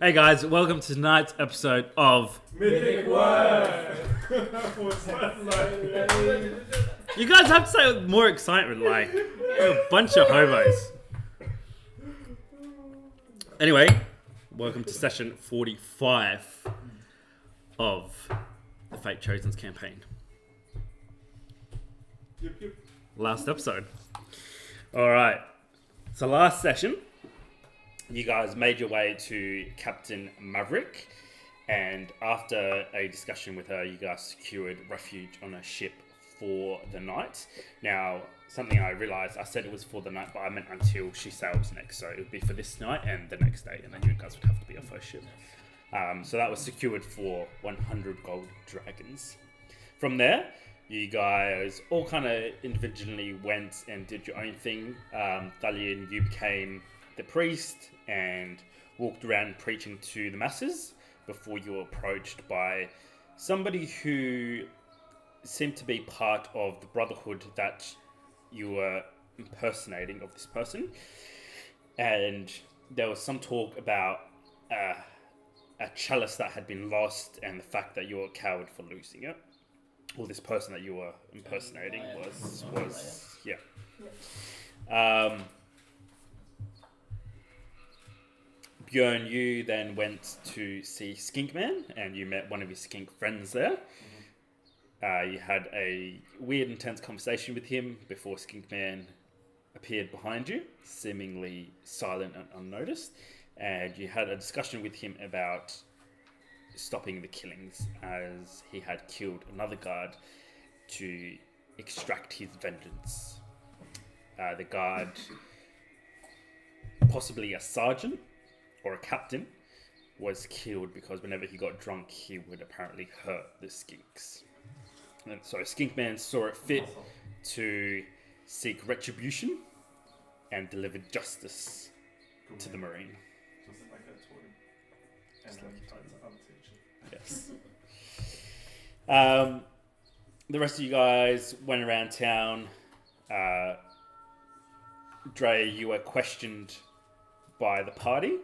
Hey guys, welcome to tonight's episode of Mythic Wyrd! You guys have to say it with more excitement, like you're a bunch of hobos. Anyway, welcome to session 45 of the Fate Chosen's campaign. Last episode. Alright, so last session, you guys made your way to Captain Maverick, and after a discussion with her, you guys secured refuge on a ship for the night. Now, something I realised, I said it was for the night, but I meant until she sails next, so it would be for this night and the next day, and then you guys would have to be your first ship. So that was secured for 100 gold dragons. From there, you guys all kind of individually went and did your own thing. Thalian, you became the priest and walked around preaching to the masses before you were approached by somebody who seemed to be part of the brotherhood that you were impersonating of this person. And there was some talk about a chalice that had been lost and the fact that you were a coward for losing it. Well, this person that you were impersonating was Bjorn, you then went to see Skinkman, and you met one of your skink friends there. You had a weird, intense conversation with him before Skinkman appeared behind you, seemingly silent and unnoticed. And you had a discussion with him about stopping the killings, as he had killed another guard to extract his vengeance. The guard, possibly a sergeant or a captain, was killed because whenever he got drunk, he would apparently hurt the skinks. And so Skinkman saw it fit to seek retribution and deliver justice to the Marine. Just like I told him. And then he finds another teacher. Yes. The rest of you guys went around town. Drea, you were questioned by the party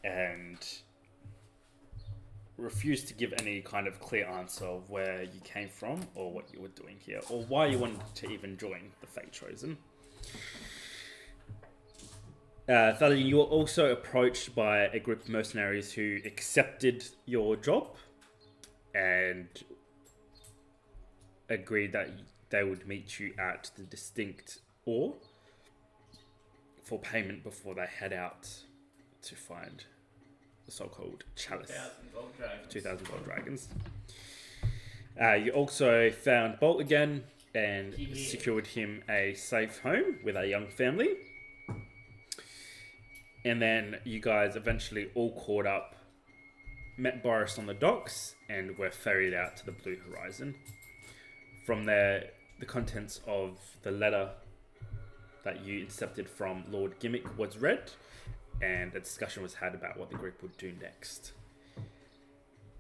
and refused to give any kind of clear answer of where you came from or what you were doing here or why you wanted to even join the Fate Chosen. Thalian, you were also approached by a group of mercenaries who accepted your job and agreed that they would meet you at the distinct ore for payment before they head out to find the so-called chalice. 2,000 gold dragons. You also found Bolt again and secured him a safe home with a young family. And then you guys eventually all caught up, met Boris on the docks, and were ferried out to the Blue Horizon. From there, the contents of the letter that you intercepted from Lord Gimmicks was read, and a discussion was had about what the group would do next.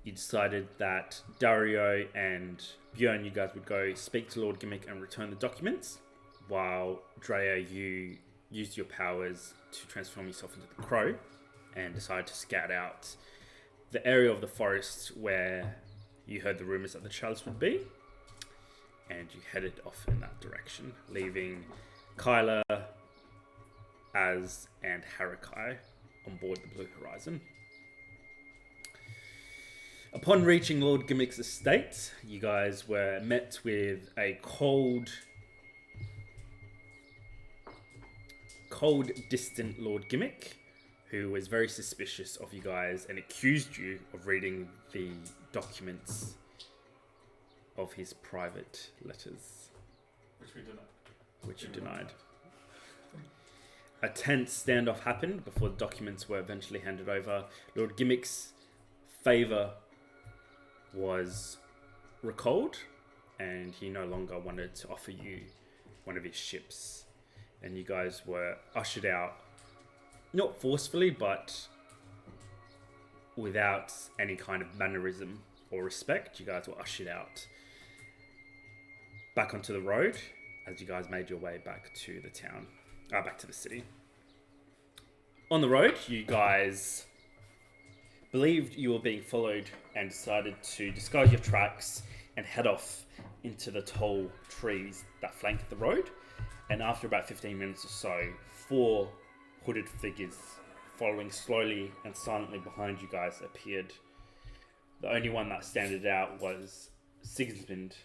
You decided that Darrio and Bjorn, you guys would go speak to Lord Gimmicks and return the documents, while Drea, you used your powers to transform yourself into the crow and decided to scout out the area of the forest where you heard the rumors that the chalice would be, and you headed off in that direction, leaving Kyla, Az, and Harakai on board the Blue Horizon. Upon reaching Lord Gimmicks' estate, you guys were met with a cold, distant Lord Gimmick, who was very suspicious of you guys and accused you of reading the documents of his private letters. Which you denied. A tense standoff happened before the documents were eventually handed over. Lord Gimmicks' favour was recalled, and he no longer wanted to offer you one of his ships. And you guys were ushered out, not forcefully, but without any kind of mannerism or respect. You guys were ushered out back onto the road as you guys made your way back to the town, back to the city. On the road, you guys believed you were being followed and decided to disguise your tracks and head off into the tall trees that flanked the road. And after about 15 minutes or so, 4 hooded figures following slowly and silently behind you guys appeared. The only one that stood out was Sigismund,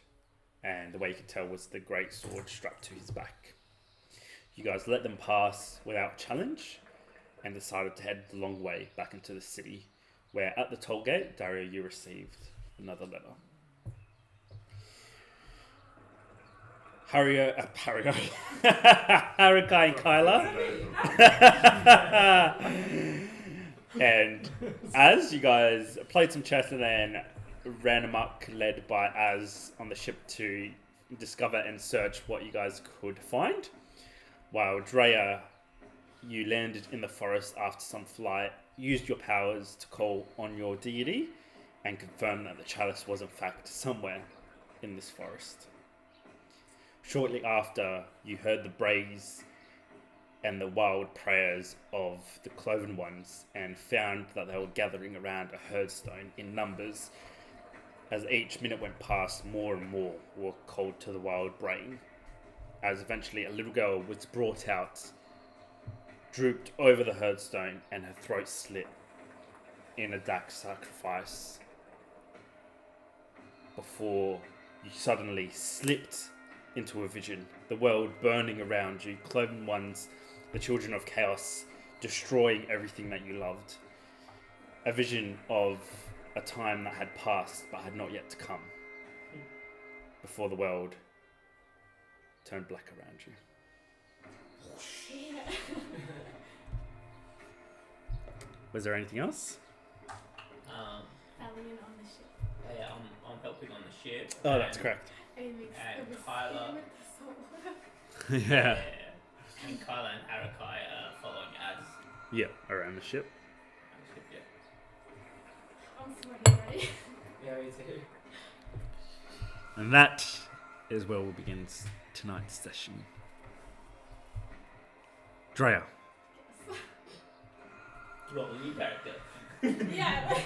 and the way you could tell was the great sword strapped to his back. You guys let them pass without challenge and decided to head the long way back into the city, where at the toll gate, Darrio, you received another letter. Harakai and Kyla. And as you guys played some chess and then ran amok, led by Az on the ship to discover and search what you guys could find, while Drea, you landed in the forest after some flight, used your powers to call on your deity, and confirmed that the chalice was in fact somewhere in this forest. Shortly after, you heard the brays and the wild prayers of the cloven ones and found that they were gathering around a herdstone in numbers. As each minute went past, more and more were called to the wild brain, as eventually a little girl was brought out, drooped over the herdstone, and her throat slit in a dark sacrifice before you suddenly slipped into a vision, the world burning around you, cloven ones, the children of chaos, destroying everything that you loved. A vision of a time that had passed but had not yet to come, before the world turned black around you. Yeah. Was there anything else? Alien on the ship. Yeah, I'm helping on the ship. Oh, that's correct. And And Kyla. Yeah. And Kyla and Harakai are following Az. Yeah, around the ship. I'm sweating already. Yeah, me too. And that is where we'll begin tonight's session. Drea. Well, the new character. Yeah.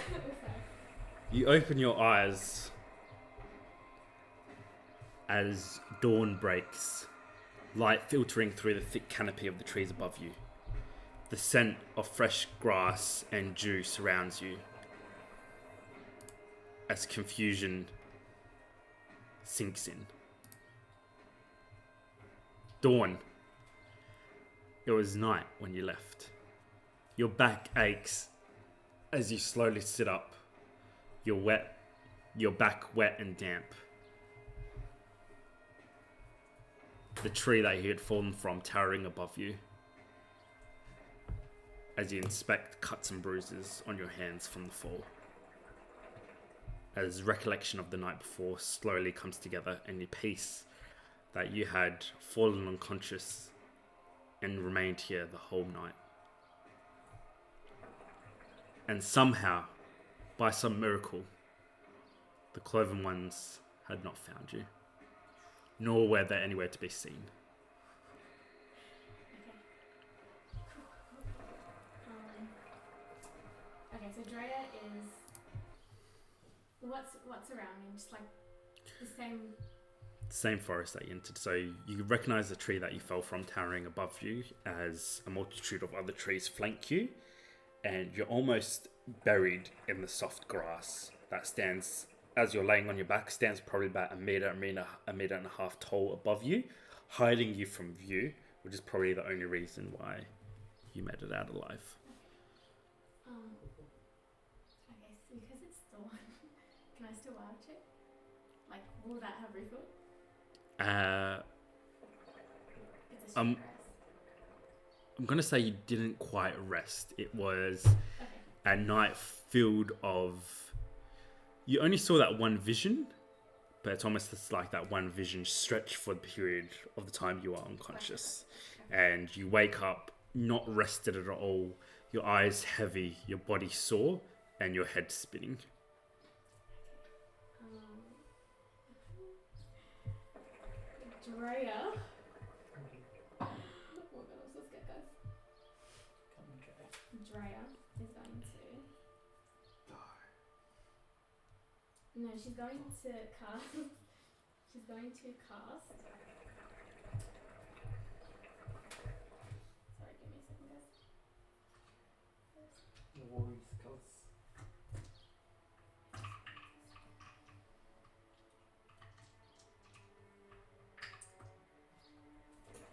You open your eyes as dawn breaks, light filtering through the thick canopy of the trees above you. The scent of fresh grass and dew surrounds you as confusion sinks in. Dawn. It was night when you left. Your back aches as you slowly sit up. Your back wet and damp. The tree that you had fallen from towering above you as you inspect cuts and bruises on your hands from the fall. As recollection of the night before slowly comes together and you piece that you had fallen unconscious and remained here the whole night. And somehow, by some miracle, the cloven ones had not found you, nor were they anywhere to be seen. Okay, so Drea is... What's around him? Just like the same... Same forest that you entered. So you recognize the tree that you fell from towering above you as a multitude of other trees flank you, and you're almost buried in the soft grass that stands, as you're laying on your back, stands probably about a meter and a half tall above you, hiding you from view, which is probably the only reason why you made it out alive. Okay, so because it's dawn, can I still wild check? Like, will that have refill? It's a short rest. I'm going to say you didn't quite rest. It was Okay. a night filled of... You only saw that one vision, but it's almost just like that one vision stretched for the period of the time you are unconscious. And you wake up not rested at all, your eyes heavy, your body sore, and your head spinning. Drea. Oh my god, I'm so scared, guys. Come and try. No, she's going to cast. She's going to cast. Sorry, give me a second, guys. No worries, cuz.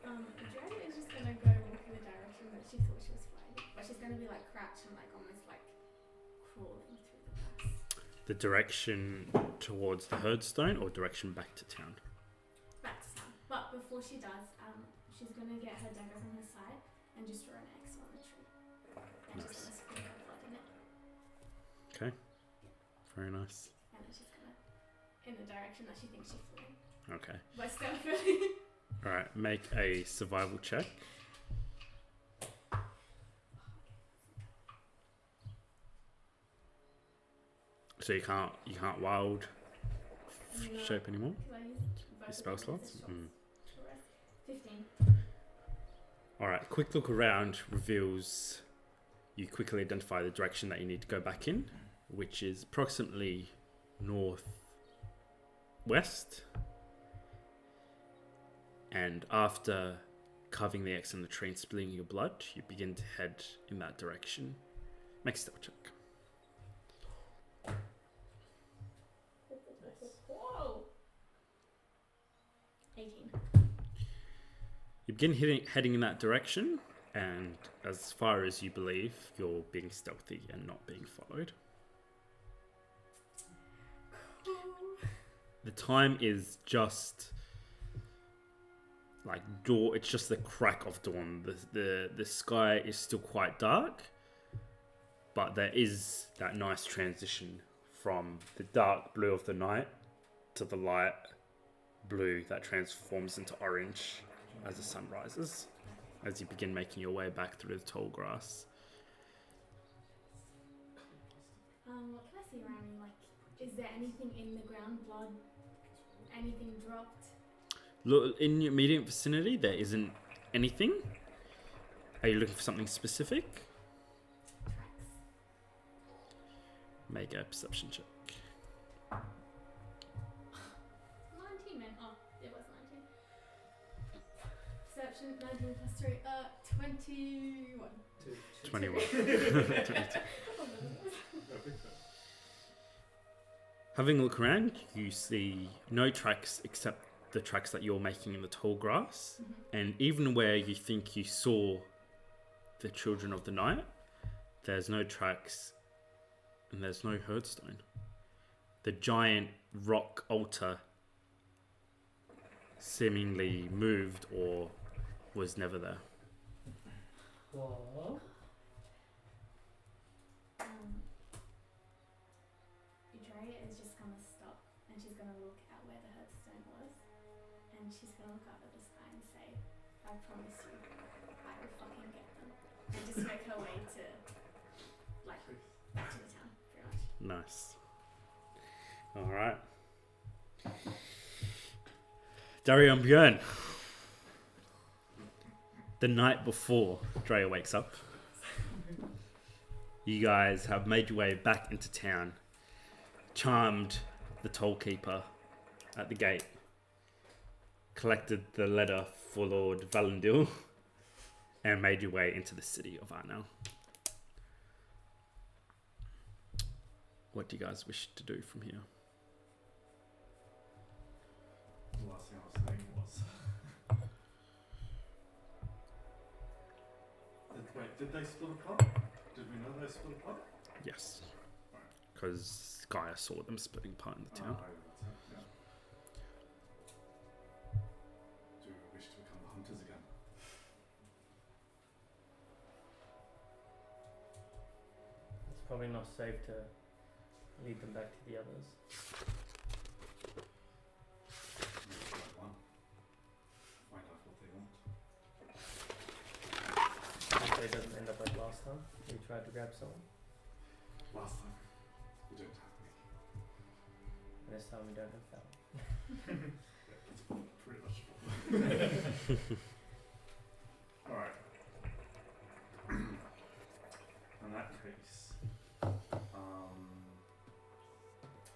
Drea is just gonna go walk in the direction that she thought she was flying, but she's gonna be like crouched and like almost like crawling through the grass. The direction towards the herdstone or direction back to town? Back to town. But before she does, she's gonna get her dagger from her side and just draw an X on the tree. And Nice. she's gonna sprinkle blood in it. Okay. Very nice. And then she's gonna in the direction that she thinks she flew in. Okay. But stealthily. Alright, make a survival check. So you can't wild No. shape anymore? Because I used both Your of spell them as slots? a short rest. 15. Alright, quick look around reveals you quickly identify the direction that you need to go back in, which is approximately northwest. And after carving the X in the tree and spilling your blood, you begin to head in that direction. Make a stealth check. Whoa! 18. You begin heading in that direction, and as far as you believe, you're being stealthy and not being followed. The time is just like dawn. It's just the crack of dawn. The sky is still quite dark, but there is that nice transition from the dark blue of the night to the light blue that transforms into orange as the sun rises, as you begin making your way back through the tall grass. What can I see around me? Like, is there anything in the ground? Blood? Anything dropped? Look, in your immediate vicinity, there isn't anything. Are you looking for something specific? Tracks. Make a perception check. 19 then. Oh, it was 19. Perception, 19 plus 3. 21. 21. Oh, no. Having a look around, you see no tracks except the tracks that you're making in the tall grass. And even where you think you saw the children of the night, there's no tracks and there's no herdstone. The giant rock altar seemingly moved or was never there. Whoa. Drea is just gonna stop and she's gonna look at where the hearthstone was and she's gonna look up at the sky and say, I promise you, I will fucking get them. And just make her way to, like, back to the town, pretty much. Nice. Alright. Darrio Bjorn. The night before Drea wakes up, you guys have made your way back into town, charmed the tollkeeper at the gate, collected the letter for Lord Valendil, and made your way into the city of Aarnau. What do you guys wish to do from here? The last thing I was saying was. Did they split apart? Did we know they split apart? Yes, Right. because Gaia saw them splitting apart in the town. That's it, yeah. Do we wish to become the hunters again? It's probably not safe to lead them back to the others. Maybe like one. Find out what they want. Hopefully it doesn't end up like last time. We tried to grab someone. Last time, we don't have me. And this time we don't have Val. Yeah, it's pretty much. Alright. In that case,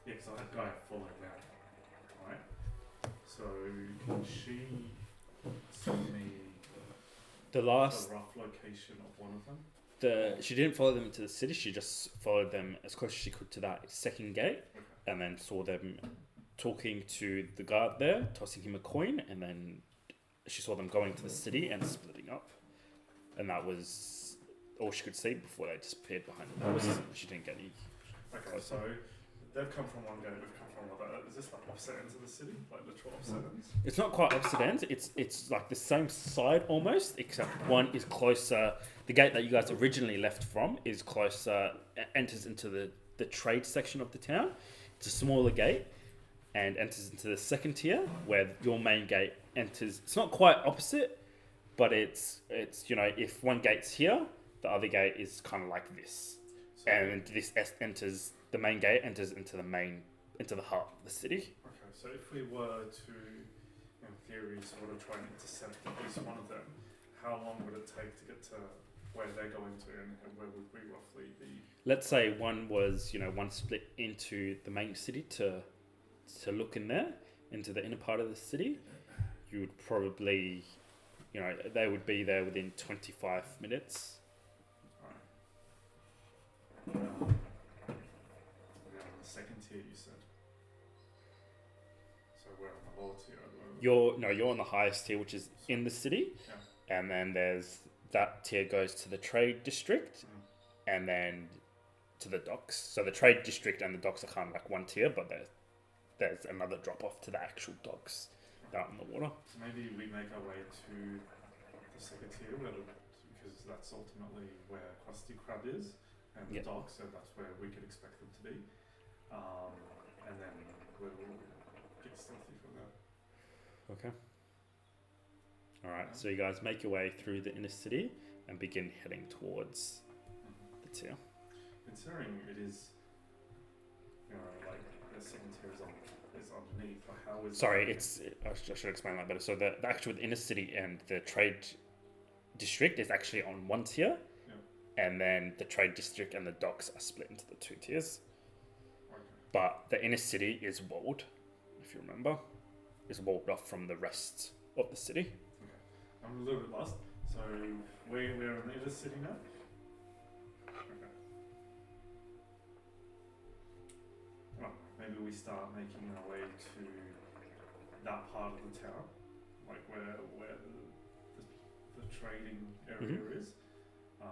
Yeah, because I had Gaia follow them, right? So can she send me The the last, rough location of one of them? she didn't follow them into the city. She just followed them as close as she could to that second gate, Okay. and then saw them talking to the guard there, tossing him a coin, and then she saw them going to the city and splitting up, and that was all she could see before they disappeared behind the doors. She didn't get any. Okay, so they've come from one gate, we've come from another. Is this like opposite ends of the city? Like literal opposite ends? It's not quite opposite ends. It's like the same side almost, except one is closer. The gate that you guys originally left from is closer, enters into the trade section of the town. It's a smaller gate and enters into the second tier, where your main gate enters. It's not quite opposite, but it's if one gate's here, the other gate is kind of like this, So, and this enters the main gate enters into the heart of the city. okay, so if we were to, in theory, sort of try and intercept at least one of them, how long would it take to get to where they're going to, and where would we roughly be? Let's say one was, one split into the main city to look in there, into the inner part of the city. You would probably, they would be there within 25 minutes. Alright. We're on the second tier, you said. So we're on the lower tier at the moment. You're on the highest tier, which is in the city. Yeah. And then there's that tier goes to the trade district, and then to the docks. So the trade district and the docks are kind of like one tier, but there's another drop off to the actual docks out in the water. So maybe we make our way to the second tier, because that's ultimately where Krusty Krab is, and the Yep. docks, so that's where we could expect them to be. And then we'll get stealthy from there. Okay. All right. So you guys make your way through the inner city and begin heading towards the tier. Considering it is, like the second tier is underneath, like how is Sorry, I should explain that better. So the actual inner city and the trade district is actually on one tier, and then the trade district and the docks are split into the two tiers. Okay. But the inner city is walled, if you remember, is walled off from the rest of the city. I'm a little bit lost. So we're in the inner city now? Okay. Well, maybe we start making our way to that part of the town, like where the trading area is. And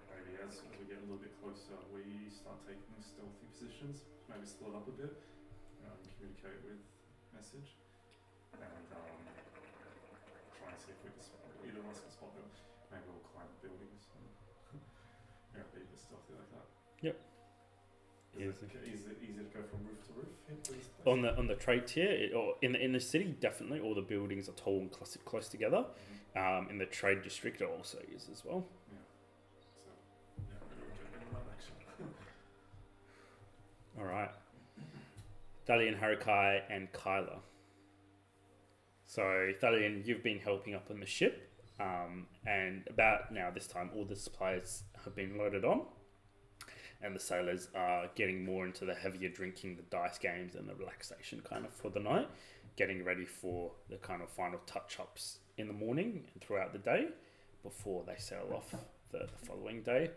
maybe as we get a little bit closer, we start taking stealthy positions, maybe split up a bit, communicate with message. And try and see if we can spot either of us can spot them. Maybe we'll climb buildings and be a bit stealthy like that. Yep. Is it easy to go from roof to roof here to this place? On the trade tier, or in the inner city, definitely all the buildings are tall and close together. In the trade district, it also is as well. Yeah. So maybe we'll get in that action. All right. Thalian, Harikai, and Kyla. So, Thalian, you've been helping up on the ship, and about now this time, all the supplies have been loaded on, and the sailors are getting more into the heavier drinking, the dice games, and the relaxation kind of for the night, getting ready for the kind of final touch-ups in the morning and throughout the day before they sail off the following day.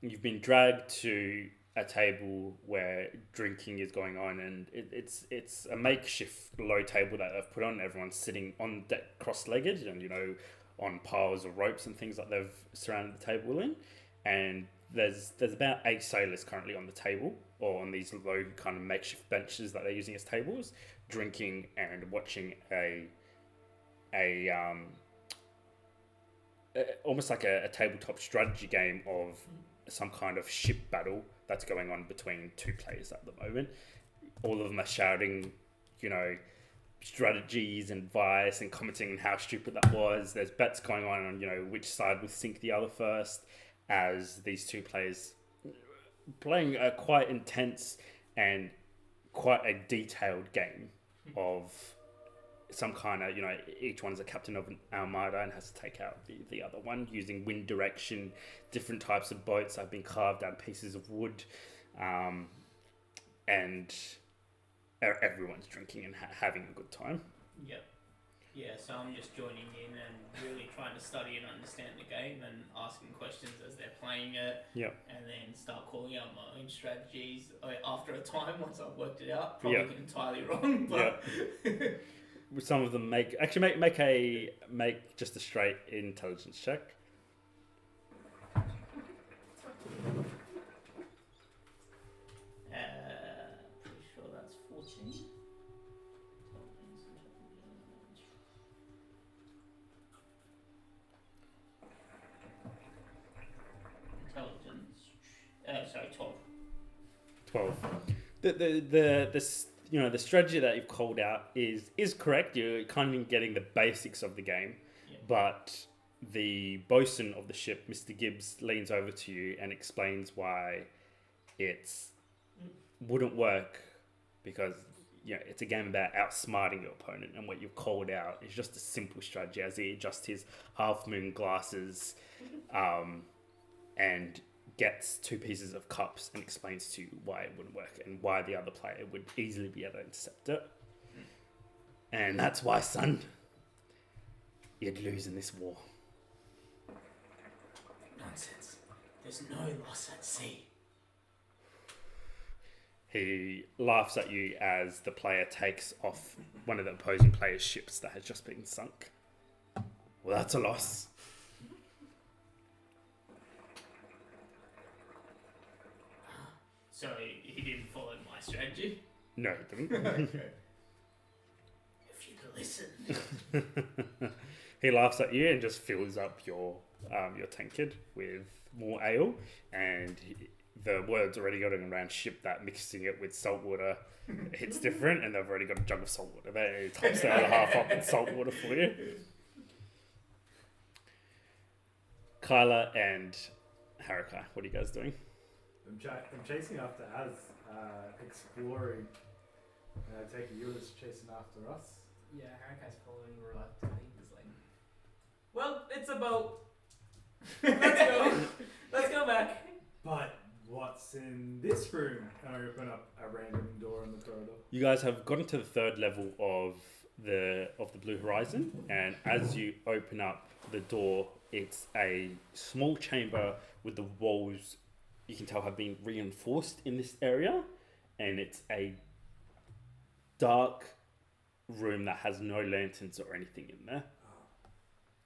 You've been dragged to a table where drinking is going on, and it's a makeshift low table that they've put on. Everyone's sitting on deck cross-legged and on piles of ropes and things like they've surrounded the table in, and there's about 8 sailors currently on the table, or on these low kind of makeshift benches that they're using as tables, drinking and watching almost like a tabletop strategy game of some kind of ship battle that's going on between 2 players at the moment. All of them are shouting, strategies and advice and commenting on how stupid that was. There's bets going on which side would sink the other first, as these 2 players playing a quite intense and quite a detailed game of some kind of, each one's a captain of an armada and has to take out the other one using wind direction. Different types of boats have been carved out of pieces of wood, and everyone's drinking and having a good time. Yep. Yeah, so I'm just joining in and really trying to study and understand the game and asking questions as they're playing it. Yep. And then start calling out my own strategies after a time once I've worked it out. Probably entirely wrong, but some of them make just a straight intelligence check. Pretty sure that's 14. Intelligence. Sorry, 12. 12. The strategy that you've called out is correct. You're kind of getting the basics of the game, but the bosun of the ship, Mr. Gibbs, leans over to you and explains why it's wouldn't work, because it's a game about outsmarting your opponent, and what you've called out is just a simple strategy as he adjusts his half moon glasses and gets 2 pieces of cups and explains to you why it wouldn't work and why the other player would easily be able to intercept it. And that's why, son, you'd lose in this war. Nonsense. There's no loss at sea. He laughs at you as the player takes off one of the opposing player's ships that has just been sunk. Well, that's a loss. So he didn't follow my strategy? No, he didn't. Okay. If you'd listen. He laughs at you and just fills up your tankard with more ale, and the word's already going around ship that mixing it with salt water hits different, and they've already got a jug of salt water there. He tops the other half up with salt water for you. Kyla and Harakai, what are you guys doing? I'm chasing after Az, exploring. And I take Eula's chasing after us. Yeah, Harakai's following reluctantly. He's like, well, it's a boat. Let's go. Let's go back. But what's in this room? And I open up a random door in the corridor. You guys have gotten to the 3rd level of the Blue Horizon, and as you open up the door, it's a small chamber with the walls you can tell have been reinforced in this area, and it's a dark room that has no lanterns or anything in there,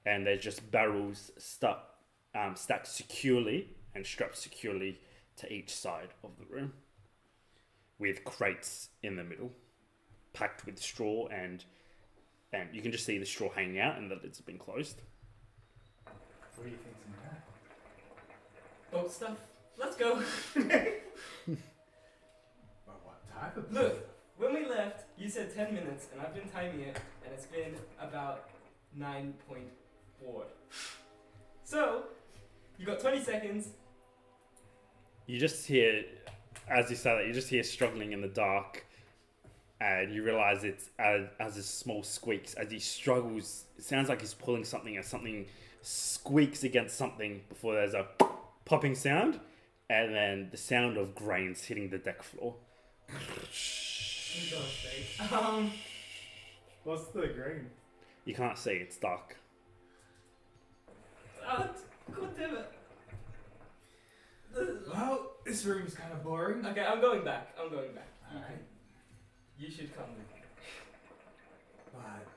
and there's just barrels stacked securely and strapped securely to each side of the room, with crates in the middle packed with straw, and you can just see the straw hanging out and the lids have been closed. What do you think's in there? Boat stuff. Let's go. But what type of Look, when we left, you said 10 minutes, and I've been timing it, and it's been about 9.4. So, you got 20 seconds. You just hear, as you say that, you just hear struggling in the dark, and you realise it's as his small squeaks, as he struggles, it sounds like he's pulling something, and something squeaks against something before there's a popping sound, and then the sound of grains hitting the deck floor. What's the grain? You can't see, it's dark. God damn it. Well, this room's kind of boring. Okay, I'm going back. Alright. You should come with me. But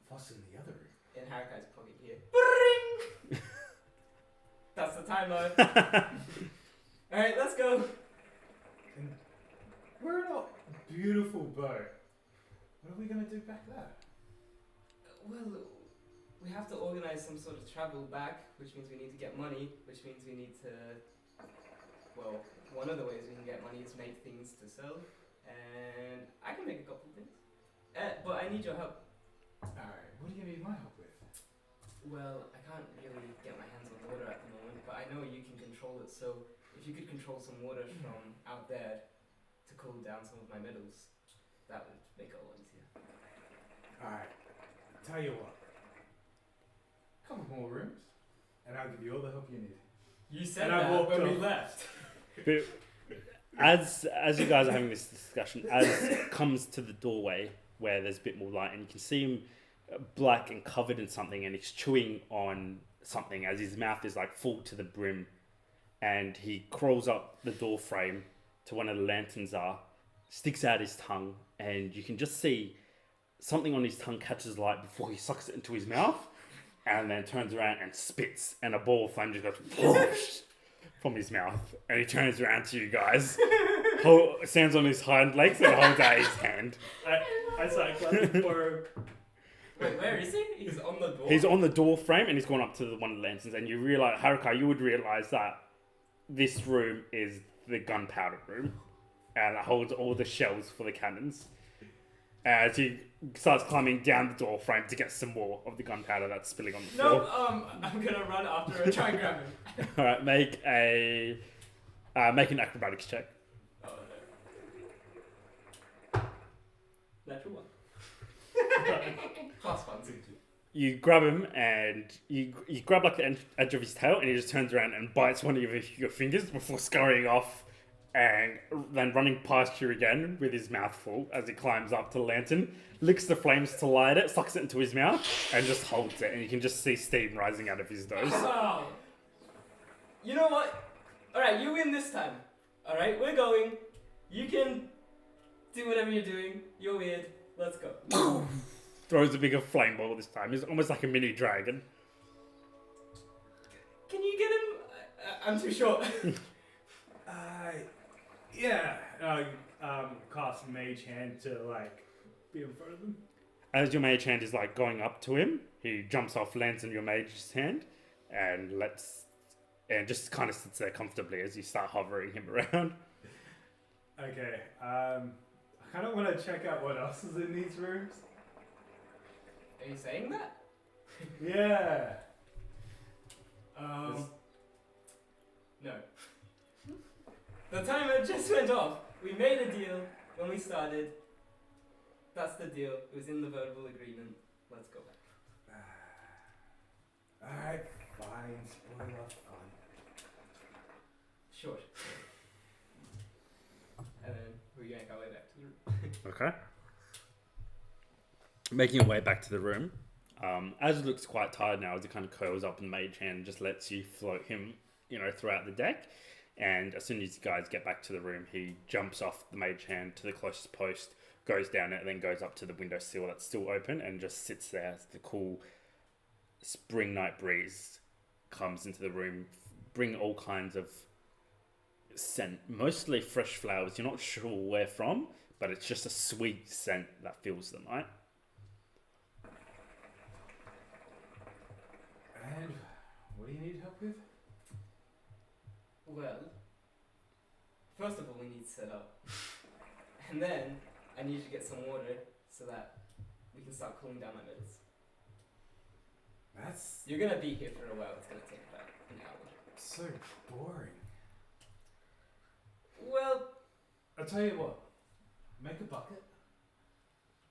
what's in the other room? In Harakai's pocket here. Bring! That's the timer. Alright, let's go. And we're in a beautiful boat. What are we going to do back there? Well, we have to organize some sort of travel back, which means we need to get money, which means we need to... Well, one of the ways we can get money is make things to sell. And I can make a couple of things. But I need your help. Alright, what do you need my help with? Well, I can't really get my hands on water at the moment, but I know you can control it, so if you could control some water from out there to cool down some of my metals, that would make it a lot easier. Alright, Tell you what. Couple more rooms, and I'll give you all the help you need. You said And I that walked when we off. left. But as you guys are having this discussion, Az comes to the doorway where there's a bit more light, and you can see him black and covered in something, and he's chewing on something as his mouth is like full to the brim, and he crawls up the door frame to one of the lanterns, sticks out his tongue, and you can just see something on his tongue catches light before he sucks it into his mouth, and then turns around and spits, and a ball of flame just goes whoosh from his mouth, and he turns around to you guys, stands on his hind legs and holds out his hand. I started clapping for him. Wait, where is he? He's on the door. He's on the door frame, and he's gone up to one of the lanterns, and you realize, Haruka, you would realize that this room is the gunpowder room, and it holds all the shells for the cannons. As he starts climbing down the door frame to get some more of the gunpowder that's spilling on the floor. No, I'm gonna run after and try and grab him. All right, make an acrobatics check. Oh no. Natural one. Plus one, too. You grab him, and you grab like the edge of his tail, and he just turns around and bites one of your fingers before scurrying off, and then running past you again with his mouth full as he climbs up to the lantern, licks the flames to light it, sucks it into his mouth, and just holds it, and you can just see steam rising out of his nose. Oh. You know what? Alright, you win this time. Alright, we're going. You can do whatever you're doing. You're weird. Let's go. Throws a bigger flame ball this time. He's almost like a mini dragon. Can you get him? I'm too short. Yeah. Cast Mage Hand to like be in front of them. As your mage hand is like going up to him, he jumps off, lands in your mage's hand, and just kind of sits there comfortably as you start hovering him around. Okay. I kind of want to check out what else is in these rooms. Are you saying that? Yeah. No. The timer just went off. We made a deal when we started. That's the deal. It was in the verbal agreement. Let's go back. Alright, fine. Spoiler fun. Sure. And then we yank our way back to the room. Okay. Making your way back to the room. Az looks quite tired now as he kind of curls up in the mage hand and just lets you float him, throughout the deck. And as soon as you guys get back to the room, he jumps off the mage hand to the closest post, goes down it, and then goes up to the window sill that's still open and just sits there as the cool spring night breeze comes into the room, bring all kinds of scent, mostly fresh flowers. You're not sure where from, but it's just a sweet scent that fills the night. And what do you need help with? Well, first of all, we need to set up. And then, I need to get some water so that we can start cooling down my medals. That's You're gonna be here for a while. It's gonna take about an hour. so boring. Well, I'll tell you what. Make a bucket.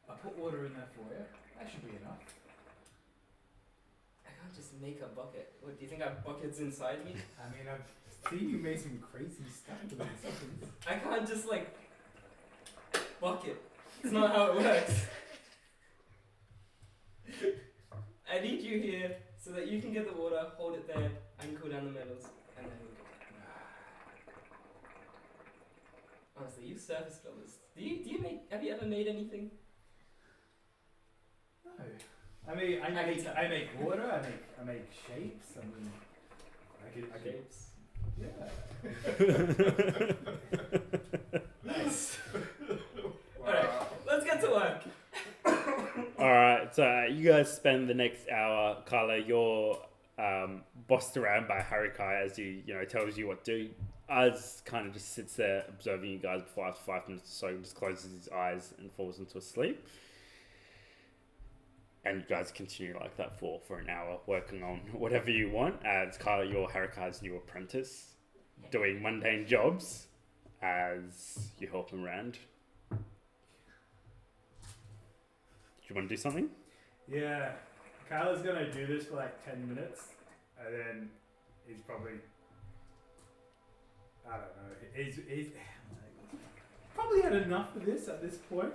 I'll put water in there for you. That should be enough. I can't just make a bucket. What, do you think I have buckets inside me? I mean, I've seen you make some crazy stuff with these things. I can't just bucket. It's not how it works. I need you here so that you can get the water, hold it there, I can cool down the metals, and then we'll go. Honestly, you surface builders. Have you ever made anything? No. I mean, I make water. I make shapes. I mean, I could. Shapes. Yeah. Nice. Alright, let's get to work. Alright, so you guys spend the next hour, Carla, you're bossed around by Harukai as he, tells you what to do. Az kind of just sits there observing you guys for after 5 minutes or so, just closes his eyes and falls into a sleep. And you guys continue like that for an hour, working on whatever you want. As Carla, you're Harukai's new apprentice, doing mundane jobs as you help him around. Do you want to do something? Yeah, Kyla's gonna do this for like 10 minutes, and then he's probably, I don't know, he's probably had enough of this at this point.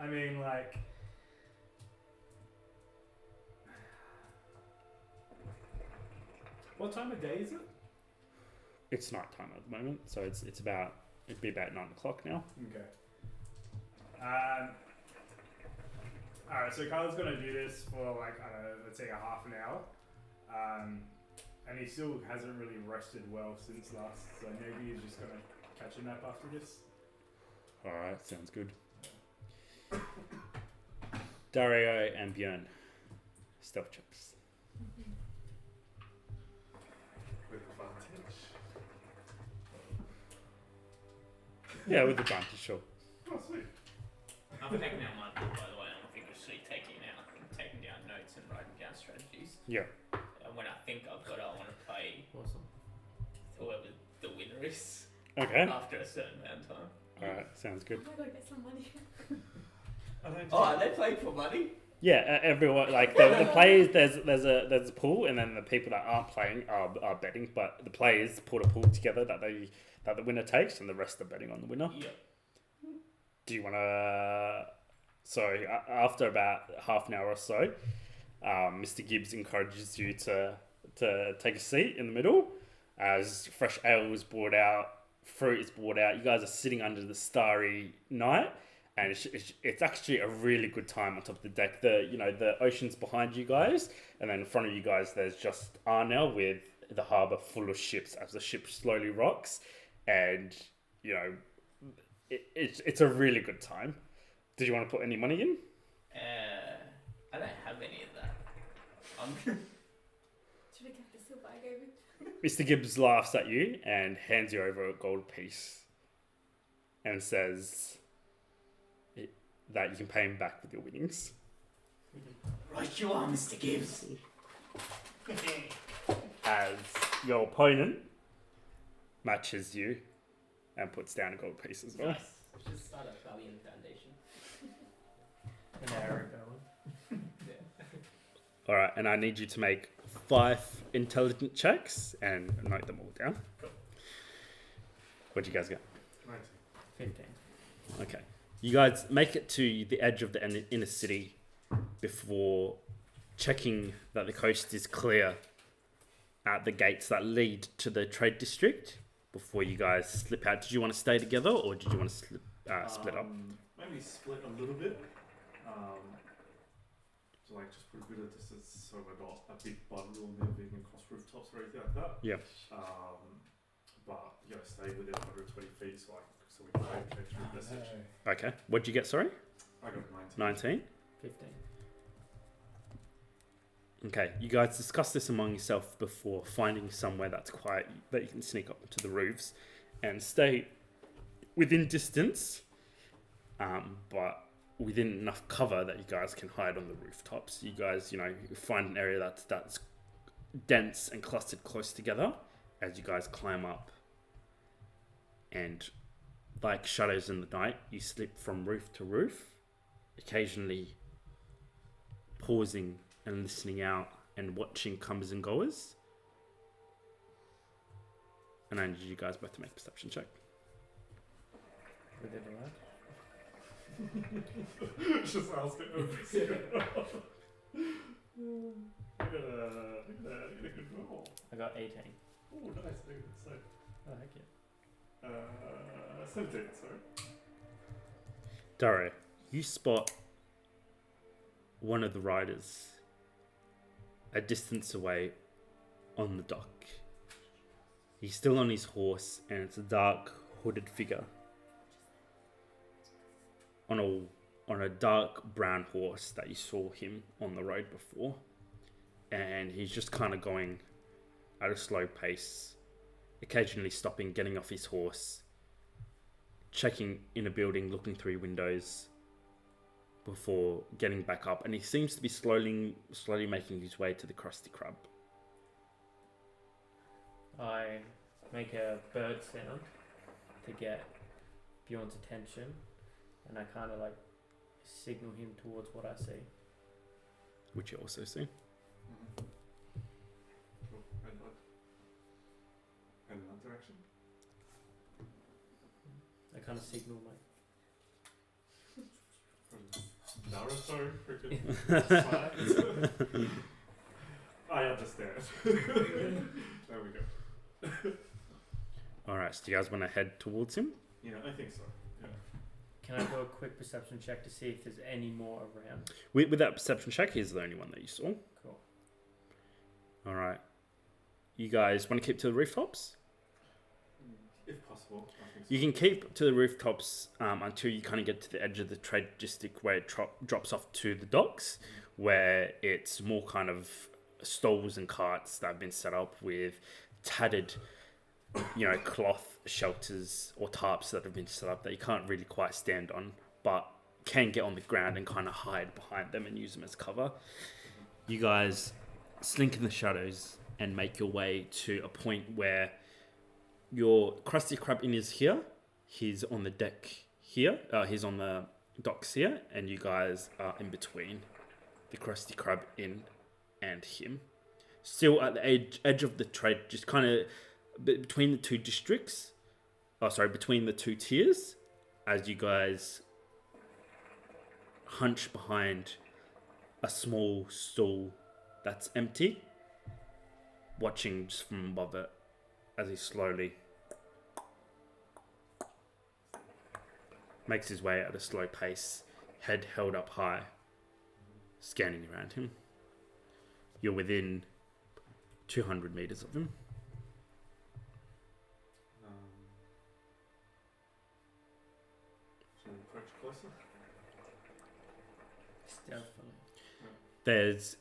I mean, like, what time of day is it? It's night time at the moment, so it'd be about 9 o'clock now. Okay. Alright, so Kyle's gonna do this for like, I don't know, let's say a half an hour. And he still hasn't really rested well since last, so maybe he's just gonna catch a nap after this. Alright, sounds good. Darrio and Bjorn. Stealth checks. With advantage. Yeah, with advantage, sure. Oh, sweet. I'm taking out my book, by the way. I'm vigorously taking down notes and writing down strategies. Yeah. And when I think I've got it, I want to pay Awesome. whoever the winner is Okay. after a certain amount of time. Alright, sounds good. I'm gonna go get some money. Oh, are they playing for money? Yeah, everyone, like the players, there's a pool, and then the people that aren't playing are betting, but the players put a pool together that the winner takes, and the rest are betting on the winner. Yeah. Do you want to? So after about half an hour or so, Mr. Gibbs encourages you to take a seat in the middle, as fresh ale is brought out, fruit is brought out. You guys are sitting under the starry night, and it's actually a really good time on top of the deck. The ocean's behind you guys, and then in front of you guys there's just Aarnau with the harbour full of ships as the ship slowly rocks, and it's a really good time. Did you want to put any money in? I don't have any of that. Should have kept the silver I gave him. Mr. Gibbs laughs at you and hands you over a gold piece and says that you can pay him back with your winnings. Right you are, Mr. Gibbs. As your opponent matches you and puts down a gold piece as well. Nice. We should start a Valiant Foundation. An arrow going. Alright, and I need you to make 5 intelligent checks and note them all down. Cool. What'd you guys get? 19. 15. Okay. You guys make it to the edge of the inner city before checking that the coast is clear at the gates that lead to the trade district before you guys slip out. Did you want to stay together, or did you want to split up? Maybe split a little bit. So like just put a bit of distance so we're not a big bundle moving across rooftops or anything like that. Yeah. But you gotta stay within 120 feet so we can change the message. Okay. What'd you get, sorry? I got 19? 19. 15. Okay, you guys discuss this among yourself before finding somewhere that's quiet that you can sneak up to the roofs and stay within distance, but within enough cover that you guys can hide on the rooftops. You guys, you find an area that's dense and clustered close together as you guys climb up, and like shadows in the night, you slip from roof to roof, occasionally pausing and listening out and watching comers and goers. And I need you guys both to make a perception check. We did alright. Just ask it over. I got a good roll. I got 18. Oh, nice. So, Oh, heck yeah. 17, sorry. Darrio, you spot one of the riders a distance away on the dock. He's still on his horse, and it's a dark, hooded figure on a dark brown horse that you saw him on the road before. And he's just kind of going at a slow pace, occasionally stopping, getting off his horse, checking in a building, looking through windows before getting back up. And he seems to be slowly making his way to the Krusty Krab. I make a bird sound to get Bjorn's attention, and I kind of like signal him towards what I see. which you also see. Cool. Head in that direction. I kind of signal my. Naruto freaking slides. I understand. There we go. All right, so do you guys want to head towards him? Yeah, I think so. Yeah. Can I do a quick perception check to see if there's any more around? With that perception check, he's the only one that you saw. Cool. All right. You guys want to keep to the rooftops? If possible, I think so. You can keep to the rooftops until you kind of get to the edge of the trade district where it drops off to the docks, where it's more kind of stalls and carts that have been set up with tattered, cloth shelters or tarps that have been set up that you can't really quite stand on, but can get on the ground and kind of hide behind them and use them as cover. You guys slink in the shadows and make your way to a point where your Krusty Krab Inn is here. He's on the deck here. He's on the docks here, and you guys are in between the Krusty Krab Inn and him. Still at the edge of the trade, just kind of between the two districts. Between the two tiers, as you guys hunch behind a small stall that's empty, watching just from above it as he slowly makes his way at a slow pace, head held up high, scanning around him. You're within 200 meters of him. Should we approach closer? Stealthily. There's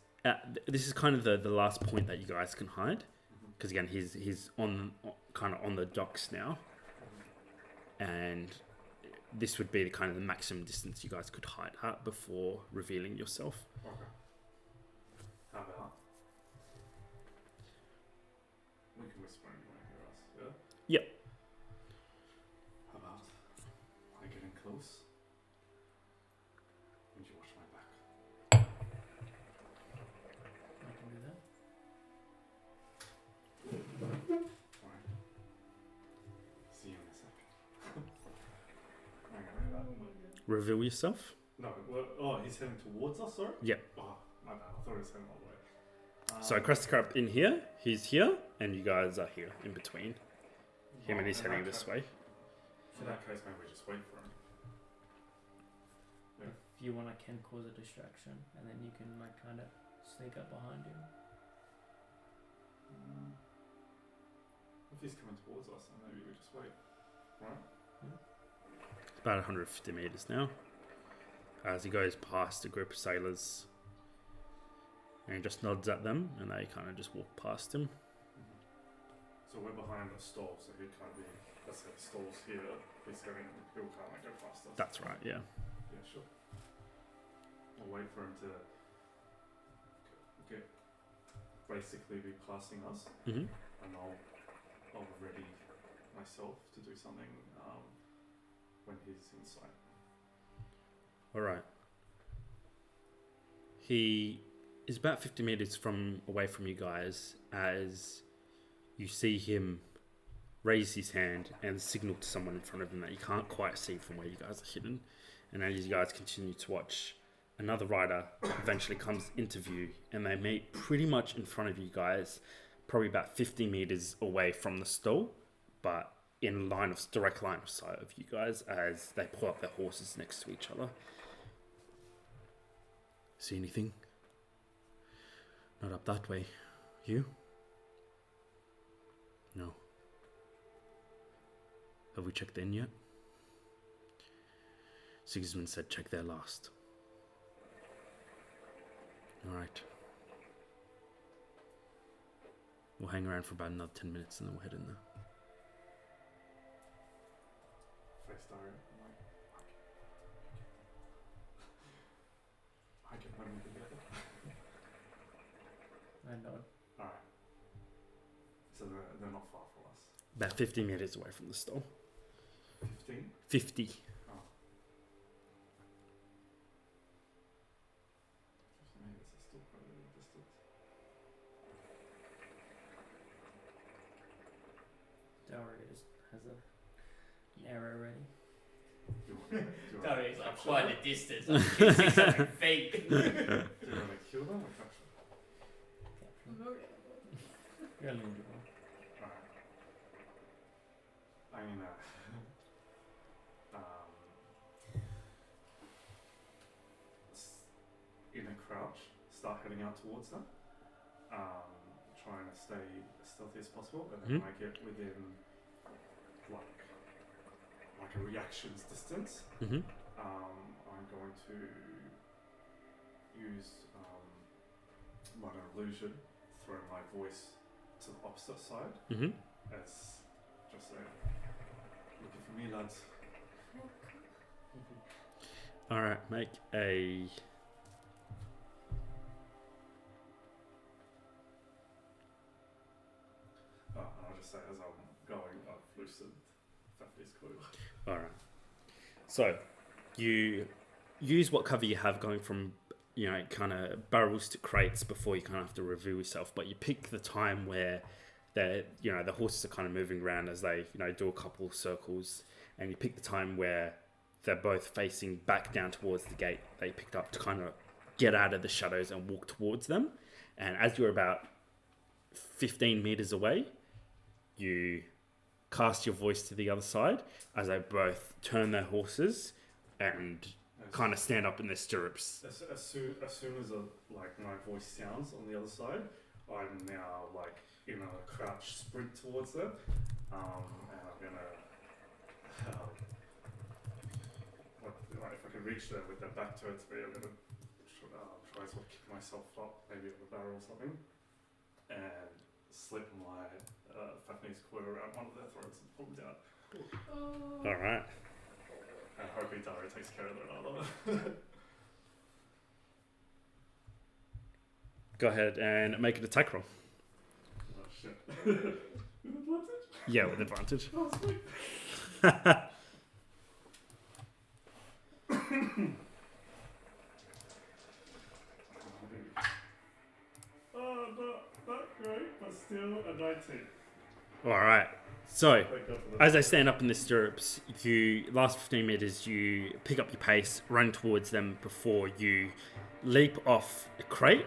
this is kind of the last point that you guys can hide, because again he's on kind of on the docks now, and this would be the kind of the maximum distance you guys could hide at before revealing yourself. Okay. How about we can whisper and you won't hear us, yeah? Yep. How about I get in close and you watch my back? I can do that. Alright. See you in a sec. Hang on, hang on. Reveal yourself. No, he's heading towards us, sorry? Yeah. Oh, my bad. I thought he was heading all the way. So Krusty Krab in here, he's here, and you guys are here in between. Him and he's heading this way. In that case, maybe we just wait for him. If you want, I can cause a distraction, and then you can kind of sneak up behind him. If he's coming towards us, then maybe we just wait. Right? About 150 meters now. As he goes past a group of sailors, and he just nods at them, and they kind of just walk past him. So we're behind a stall, so he can't be. Let's say the stall's here. He'll kind of go past us. That's right, yeah. Yeah, sure. I'll wait for him to get basically be passing us, Mm-hmm. and I'll ready myself to do something when he's in sight. All right. He is about 50 meters away from you guys as you see him raise his hand and signal to someone in front of him that you can't quite see from where you guys are hidden. And as you guys continue to watch, another rider eventually comes into view, and they meet pretty much in front of you guys, probably about 50 meters away from the stall, but in direct line of sight of you guys as they pull up their horses next to each other. See anything? Not up that way. You? No. Have we checked in yet? Sigismund said check there last. Alright. We'll hang around for about another 10 minutes and then we'll head in there. Face Darrio. I get money together. I nod. Alright. So they're not far from us. About 50 meters away from the stall. 15? 50. Oh. 50 meters is still Darrio just has an arrow ready. Darrio's like quite a distance, like 600 feet. Do you want to kill them or capture them? You're only gonna do one. Alright. I'm gonna in a crouch, start heading out towards them. Trying to stay as stealthy as possible, and then when I get within like a reaction's distance, Mm-hmm. I'm going to use minor illusion, throw my voice to the opposite side Mm-hmm. as just a looking for me, lads. All right, make a. I'll just say as I'm going, I've loosened Fafnir's coil. All right. So, you use what cover you have going from, kind of barrels to crates before you kind of have to reveal yourself. But you pick the time where the horses are kind of moving around as they, do a couple circles, and you pick the time where they're both facing back down towards the gate they picked up to kind of get out of the shadows and walk towards them. And as you're about 15 meters away, you cast your voice to the other side as they both turn their horses and kind of stand up in their stirrups. As soon as my voice sounds on the other side, I'm now in a crouch sprint towards them, and I'm gonna if I can reach them with their back towards me, I'm gonna try to sort of kick myself up, maybe on the barrel or something, and slip my Fafnir's coil around one of their throats and pull them down. All right. And hopefully Darrio takes care of their other. Go ahead and make an attack roll. Oh shit. With advantage? Yeah, with advantage. Oh sweet. Oh, not great, but still a 19. All right. So, Thank God for that. as they stand up in the stirrups, last 15 meters, you pick up your pace, run towards them before you leap off a crate,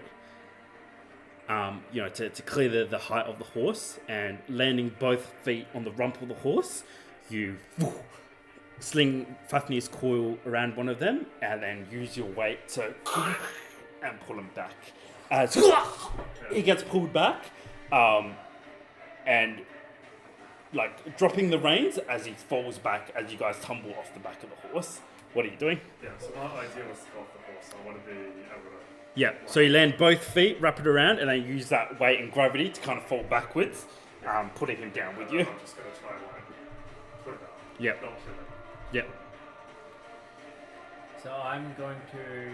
to clear the height of the horse, and landing both feet on the rump of the horse, you sling Fafnir's coil around one of them, and then use your weight to and pull him back. As he gets pulled back, and dropping the reins as he falls back as you guys tumble off the back of the horse. What are you doing? Yeah, so my idea was to go off the horse. I want to be able to. Yeah, so you land both feet, wrap it around, and then use that weight and gravity to kind of fall backwards, putting him down with you. I'm just going to try and put it down. Yep. Not kill him. Yep. So I'm going to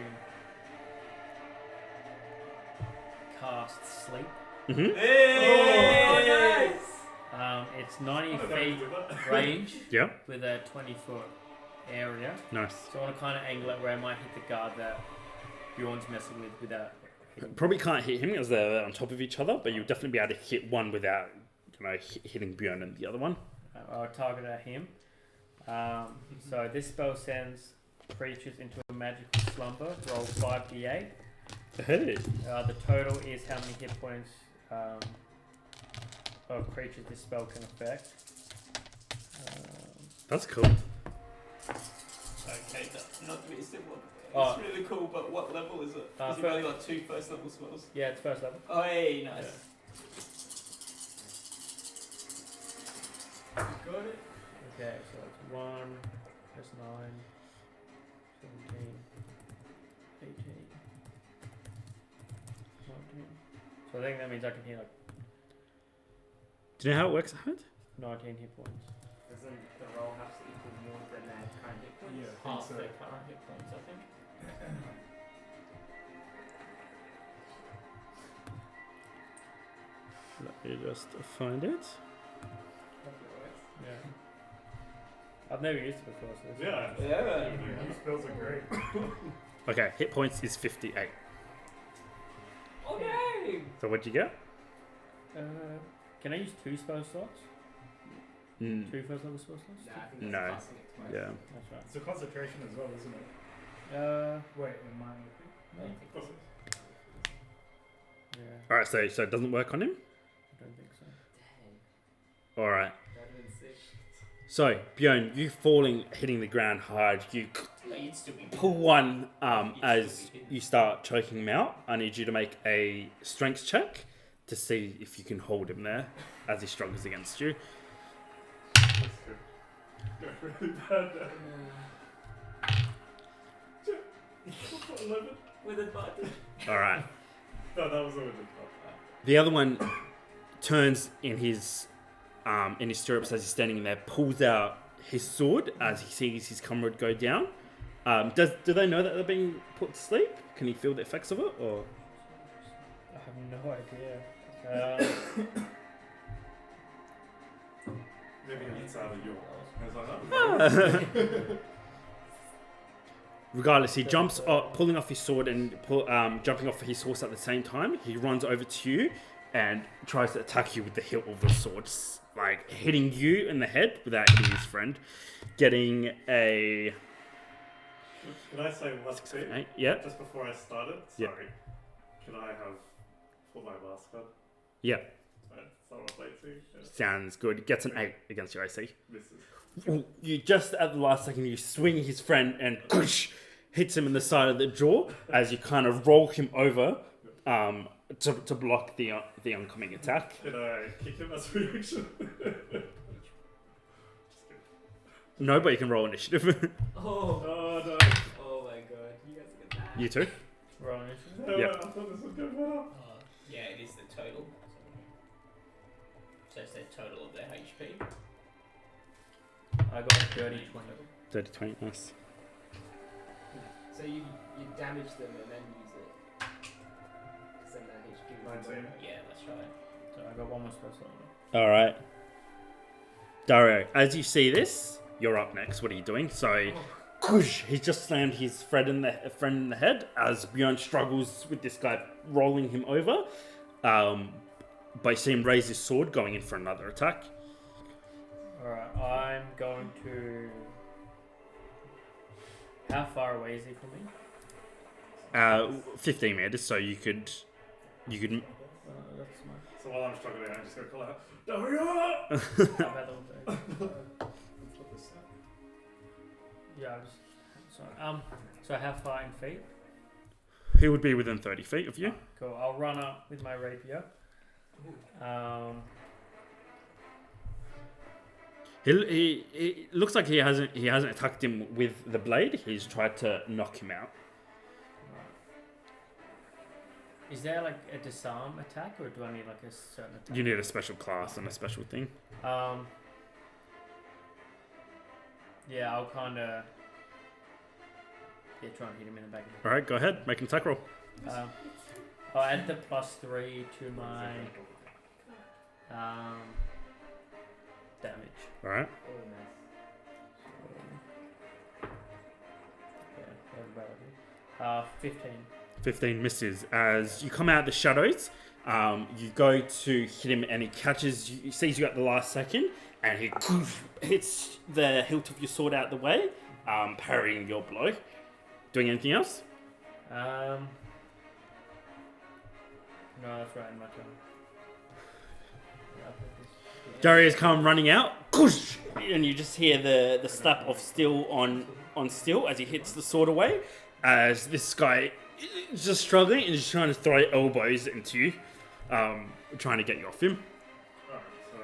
cast sleep. Mm-hmm. Hey! It's 90 I don't know feet if you do that. range Yeah. with a 20-foot area. Nice. So I want to kind of angle it where I might hit the guard that Bjorn's messing with without. Probably can't hit him because they're on top of each other, but you'll definitely be able to hit one without, hitting Bjorn and the other one. I'll target at him. So this spell sends creatures into a magical slumber. Roll 5d8. Hey. The total is how many hit points of creatures this spell can affect. That's cool. Okay, not to be simple. Oh. It's really cool, but what level is it? Because you've first- only got 2 first level spells. Yeah, it's first level. Oh, hey, nice. Got it. Okay, so it's 1 plus 9, 17, 18, 19. So I think that means I can hit Do you know how it works, Ahmed? 19 hit points. Doesn't the roll have to equal more than their current hit points? Yeah, I think Half so. their current hit points, I think. Let me just find it. Yeah. I've never used it before, so this Yeah. Yeah. These spells are great. Okay, hit points is 58. Okay! So what'd you get? Can I use 2 spell slots? 2 first level spell slots? Nah, I think that's No. passing it twice. Yeah. That's right. It's a concentration as well, isn't it? Wait, it might not be. No. Oh, Yeah, All right, so it doesn't work on him. I don't think so. Dang, All right. that'd have been sick. So Bjorn, you falling, hitting the ground hard. You But you'd still be pull one as you start choking him out. I need you to make a strength check to see if you can hold him there as he struggles against you. that's good. Go really bad now. 11. With advantage. All right. No, that was all just The other one turns in his stirrups as he's standing there, pulls out his sword as he sees his comrade go down. Do they know that they're being put to sleep? Can he feel the effects of it, or? I have no idea. maybe it's out of your. I was like, oh. Regardless, he jumps pulling off his sword and jumping off his horse at the same time. He runs over to you and tries to attack you with the hilt of the sword, like hitting you in the head without hitting his friend. Getting a Can I say one thing? 8. Yeah, Just before I started? Yeah. Sorry. Can I have pulled my mask on? yeah, So I'm late too. Yeah. sounds good. Gets an 8 against your AC. Misses. You just at the last second you swing his friend and hits him in the side of the jaw as you kind of roll him over to block the oncoming attack. Can I kick him as a reaction? Just kidding. No, but you can roll initiative. Oh. Oh no. Oh my god. You guys are good. You too. Roll initiative. No, Yeah. I thought this was good better. Yeah, it is the total. So it's the total of their HP. I got 30, 20. 30, 20, nice. So you damage them and then use it. 'Cause then their HP is 19. Yeah, that's right. So I got 1 more spell slot. All right. Dario, as you see this, you're up next. What are you doing? So, he just slammed his friend in the head as Bjorn struggles with this guy rolling him over. But you see him raise his sword, going in for another attack. Alright, I'm going to... How far away is he from me? 15 meters, so you could. That's my... So while I'm struggling, I'm just gonna call out, Dario! How about the Yeah, I just... Sorry. So how far in feet? He would be within 30 feet of you. Cool, I'll run up with my rapier. He looks like he hasn't attacked him with the blade. He's tried to knock him out. Is there like a disarm attack, or do I need like a certain attack? You need a special class and a special thing. Yeah, I'll kind of try and hit him in the back of the head. All right, go ahead. Make an attack roll. I'll add the +3 to my damage. All right. Oh, nice. Yeah, that's about it. 15. 15 misses. As you come out of the shadows, you go to hit him and he catches you, he sees you at the last second, and he hits the hilt of your sword out the way, parrying your blow. Doing anything else? No, that's right in my turn. Yeah, I'll take this. Dario's come running out, and you just hear the slap of steel on steel as he hits the sword away. As this guy is just struggling and just trying to throw elbows into you, trying to get you off him. Alright, so.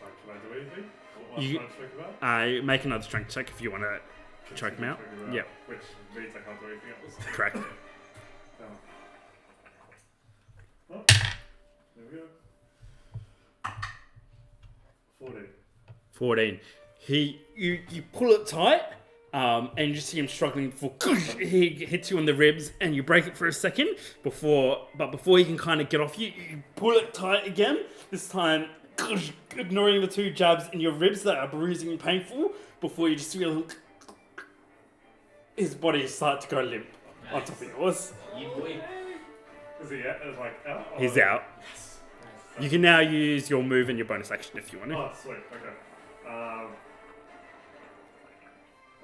Can I do anything? What You- am I trying to talk about? Make another strength check if you want to choke him out. Continue Yeah, Which means I can't do anything else. correct. Oh, there we go. 14. 14. You pull it tight, and you just see him struggling before he hits you on the ribs, and you break it for a second before he can kind of get off you. You pull it tight again. This time, ignoring the 2 jabs in your ribs that are bruising and painful. Before you just feel his body start to go limp on top of yours. You boy. Is he out? Like out? He's out. You can now use your move and your bonus action if you want to. Oh, sweet. Okay.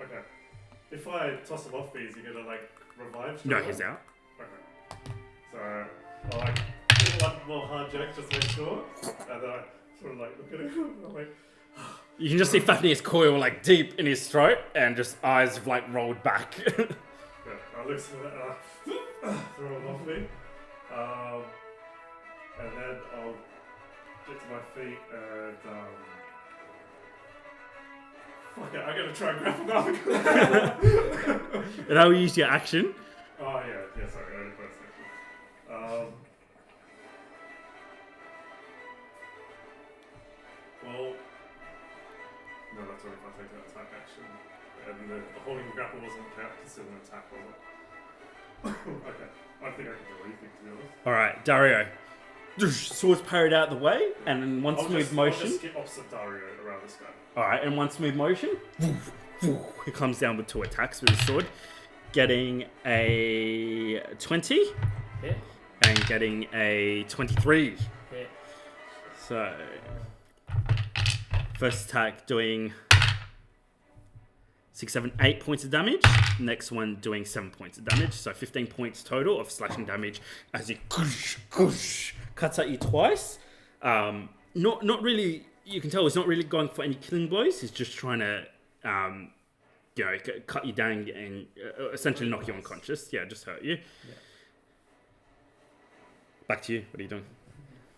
Okay. If I toss him off these, you're gonna like revive? No, straight he's away? out. Okay. So I'll like do one more hard jack just to make sure, and then I sort of like look at him. And I'm like, You can just see Fafnir's coil like deep in his throat and just eyes have like rolled back. yeah. I look at that and I throw it off me, and then I'll get to my feet and fuck it, I'm gonna try and grapple him. And I will use your action. Oh yeah, sorry, I only first section. Well, no, that's only if I take that attack action. And the holding the grapple wasn't considered an attack, was it? Okay, I think I can do anything, to be honest. Alright, Dario. Swords parried out the way, and in one smooth I'll motion. just get opposite Dario around this guy. Alright, in one smooth motion, he comes down with 2 attacks with his sword, getting a 20 Hit. and getting a 23. Hit. So, first attack doing 6, 7, 8 points of damage. Next one doing 7 points of damage. So 15 points total of slashing damage as he cuts at you twice. Not really. You can tell he's not really going for any killing blows. He's just trying to, cut you down and essentially knock you unconscious. Yeah, just hurt you. Yeah. Back to you. What are you doing?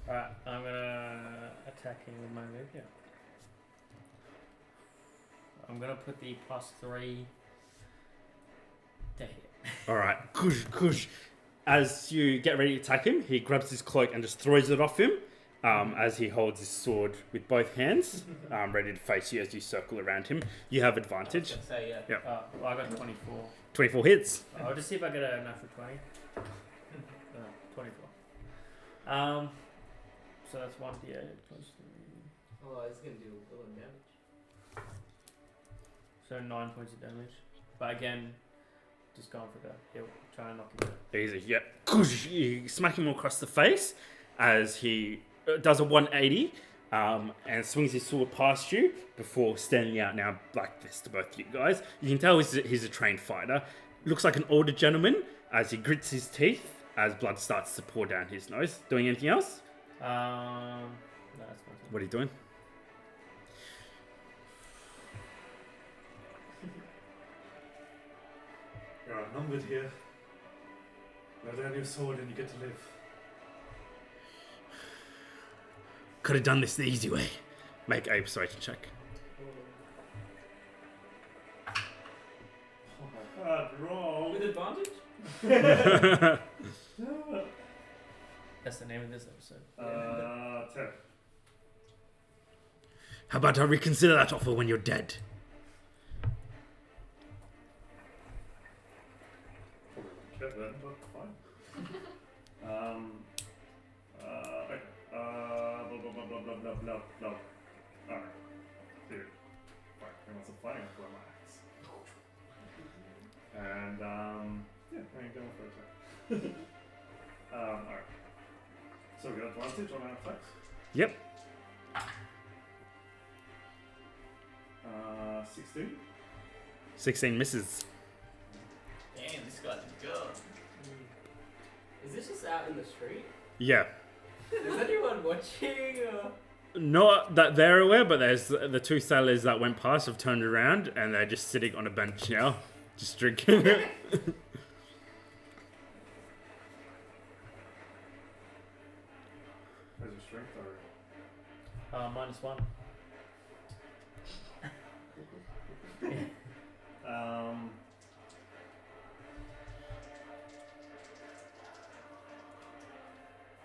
Alright, I'm gonna attack him with my move, yeah. I'm gonna put the +3 to hit. Alright, kush. As you get ready to attack him, he grabs his cloak and just throws it off him as he holds his sword with both hands, ready to face you as you circle around him. You have advantage. I was gonna say, yeah. Well, I got 24. 24 hits. I'll just see if I get a natural 20. 24. So that's 1d8 plus 3. Oh, it's gonna do a lot of damage. So 9 points of damage. But again, just going for the hill, trying to knock him out. Easy, yeah. Kush, you smack him across the face as he does a 180 and swings his sword past you before standing out now like this to both you guys. You can tell he's a trained fighter. Looks like an older gentleman as he grits his teeth as blood starts to pour down his nose. Doing anything else? No, that's my turn. What are you doing? You're outnumbered here. Lay down your sword and you get to live. Could have done this the easy way. Make a persuasion check. Oh my god, roll! With advantage? That's the name of this episode. 10. How about I reconsider that offer when you're dead? Probably won't get that, but fine. Okay. Blah. Alright. Dude. Fine. He wants to fight, I'm going my axe. And, yeah, I'm going for attack. Alright. So we got advantage on our attacks? Yep. 16. 16 misses. Damn, this guy's a god. Is this just out in the street? Yeah. Is anyone watching? Not that they're aware, but there's the 2 sailors that went past have turned around and they're just sitting on a bench now, just drinking. How's your strength, or? -1.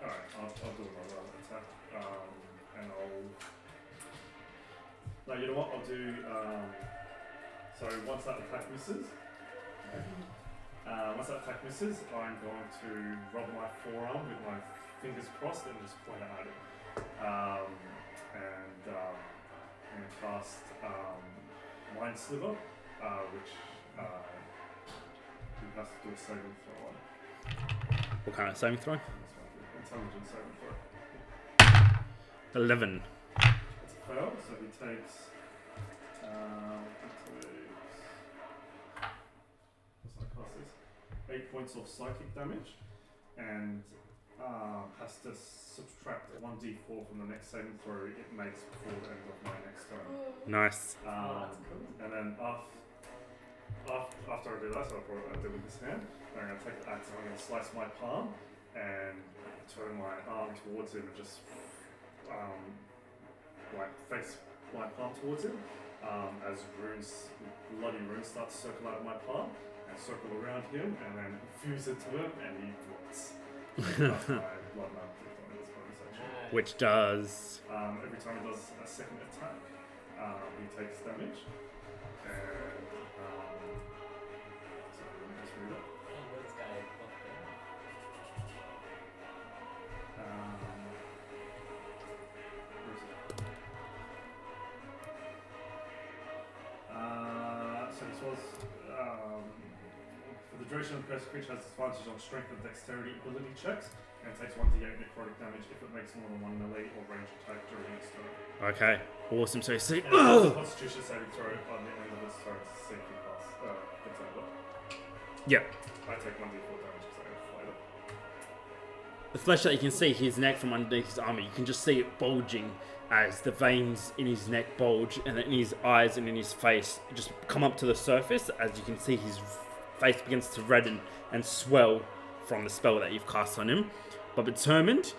Alright, I'll do another attack. And I'll... No, you know what? I'll do... So once that attack misses... I'm going to rub my forearm with my fingers crossed and just point it at him. And I'm going to cast Mind Sliver, which he has to do a saving throw on. What kind of saving throw? Intelligence saving throw. 11. It's a fail, so he takes. What's that cost this? 8 points of psychic damage, and has to subtract 1d4 from the next saving throw it makes before the end of my next turn. Nice. And then after I do that, so I'll do with this hand, I'm going to take the axe and I'm going to slice my palm and turn my arm towards him and just face my palm towards him as bloody runes start to circle out of my palm and circle around him and then fuse into him and he drops. That's my blood map on this bonus action. Which does... every time he does a second attack, he takes damage. And so let me just read it. Where is it? So this was for the duration of the cursed creature has advantage on strength and dexterity ability checks and takes 1d8 necrotic damage if it makes more than one melee or range attack during its turn. Okay, awesome. So you see... And it's a Constitution saving throw on the end of its turn to see if you pass. Yep. I take 1d4 damage because I have fighter. The flesh that you can see his neck from underneath his armor, you can just see it bulging as the veins in his neck bulge and in his eyes and in his face just come up to the surface as you can see his face begins to redden and swell from the spell that you've cast on him. But determined,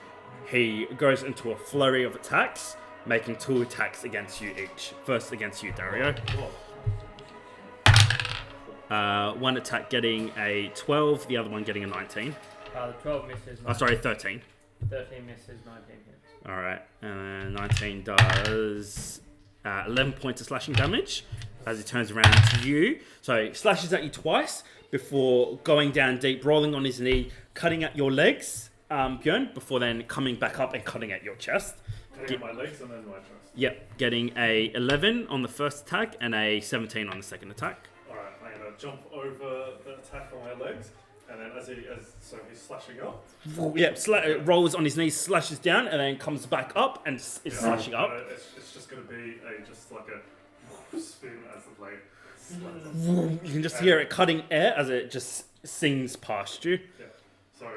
he goes into a flurry of attacks, making 2 attacks against you each. First against you, Darrio. One attack getting a 12, the other one getting a 19. The 12 misses. 13. 13 misses, 19 hits. Alright, and 19 does 11 points of slashing damage as he turns around to you. So he slashes at you twice before going down deep, rolling on his knee, cutting at your legs, Bjorn, before then coming back up and cutting at your chest. Cutting at my legs and then my chest. Yep, getting a 11 on the first attack and a 17 on the second attack. Alright, I'm going to jump over the attack on my legs. And then so he's slashing up. Yep, rolls on his knees, slashes down, and then comes back up and is slashing up. It's just going to be just like a spin as the blade. You can just hear it cutting air as it just sings past you. Yeah. So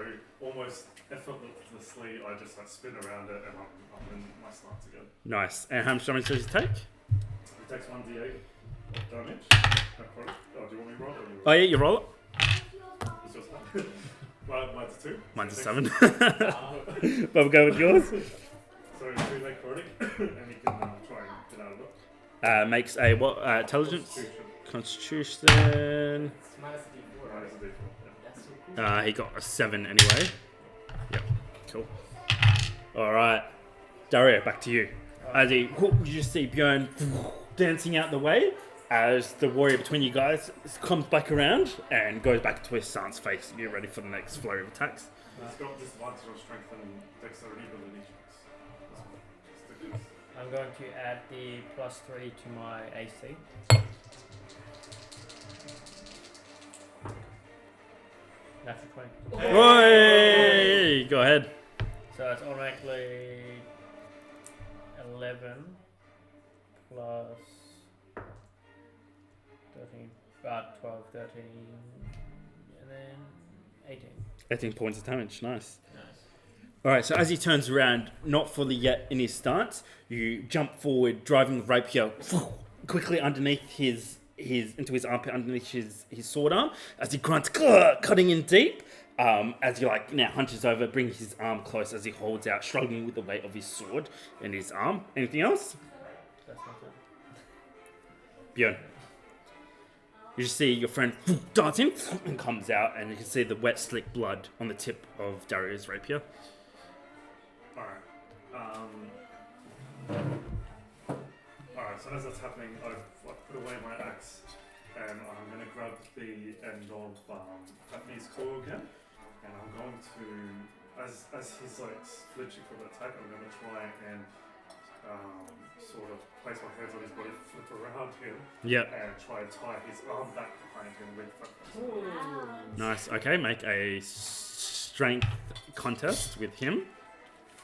almost effortlessly, I just spin around it, and I'm in my stance again. Nice. And how much damage does he take? He takes 1d8 of damage. Oh, do you want me to roll? Or you roll? Oh yeah, you roll it. It's yours now. Mine's 2. Mine's a 7. But we'll go with yours. So 2 necrotic, and he can try and get out of it. Makes a what? Intelligence? Constitution. It's minus a d4, right? Minus a d4, yeah. That's so cool. He got a 7 anyway. Yep, cool. Alright. Dario, back to you. As you just see Bjorn dancing out the way as the warrior between you guys comes back around and goes back to his stance face. Get ready for the next flurry of attacks. He's got disadvantage on strength and dexterity ability checks. I'm going to add the +3 to my AC. Natural 20. Hey! Go ahead. So it's automatically 11 plus 13, 12, 13, and then 18. 18 points of damage. Nice. Nice. Alright, so as he turns around, not fully yet in his stance, you jump forward, driving the rapier quickly underneath into his armpit, underneath his sword arm, as he grunts, cutting in deep, as he now hunches over, brings his arm close as he holds out, struggling with the weight of his sword in his arm. Anything else? That's not it. Bjorn. You just see your friend darts in and comes out, and you can see the wet, slick blood on the tip of Dario's rapier. Alright, so as that's happening, I've put away my axe, and I'm going to grab the end of Fatmi's claw again, and I'm going to, as he's flinching from the attack, I'm going to try and sort of place my hands on his body, flip around him, and try and tie his arm back behind him with Fatmi. Nice. Okay, make a strength contest with him.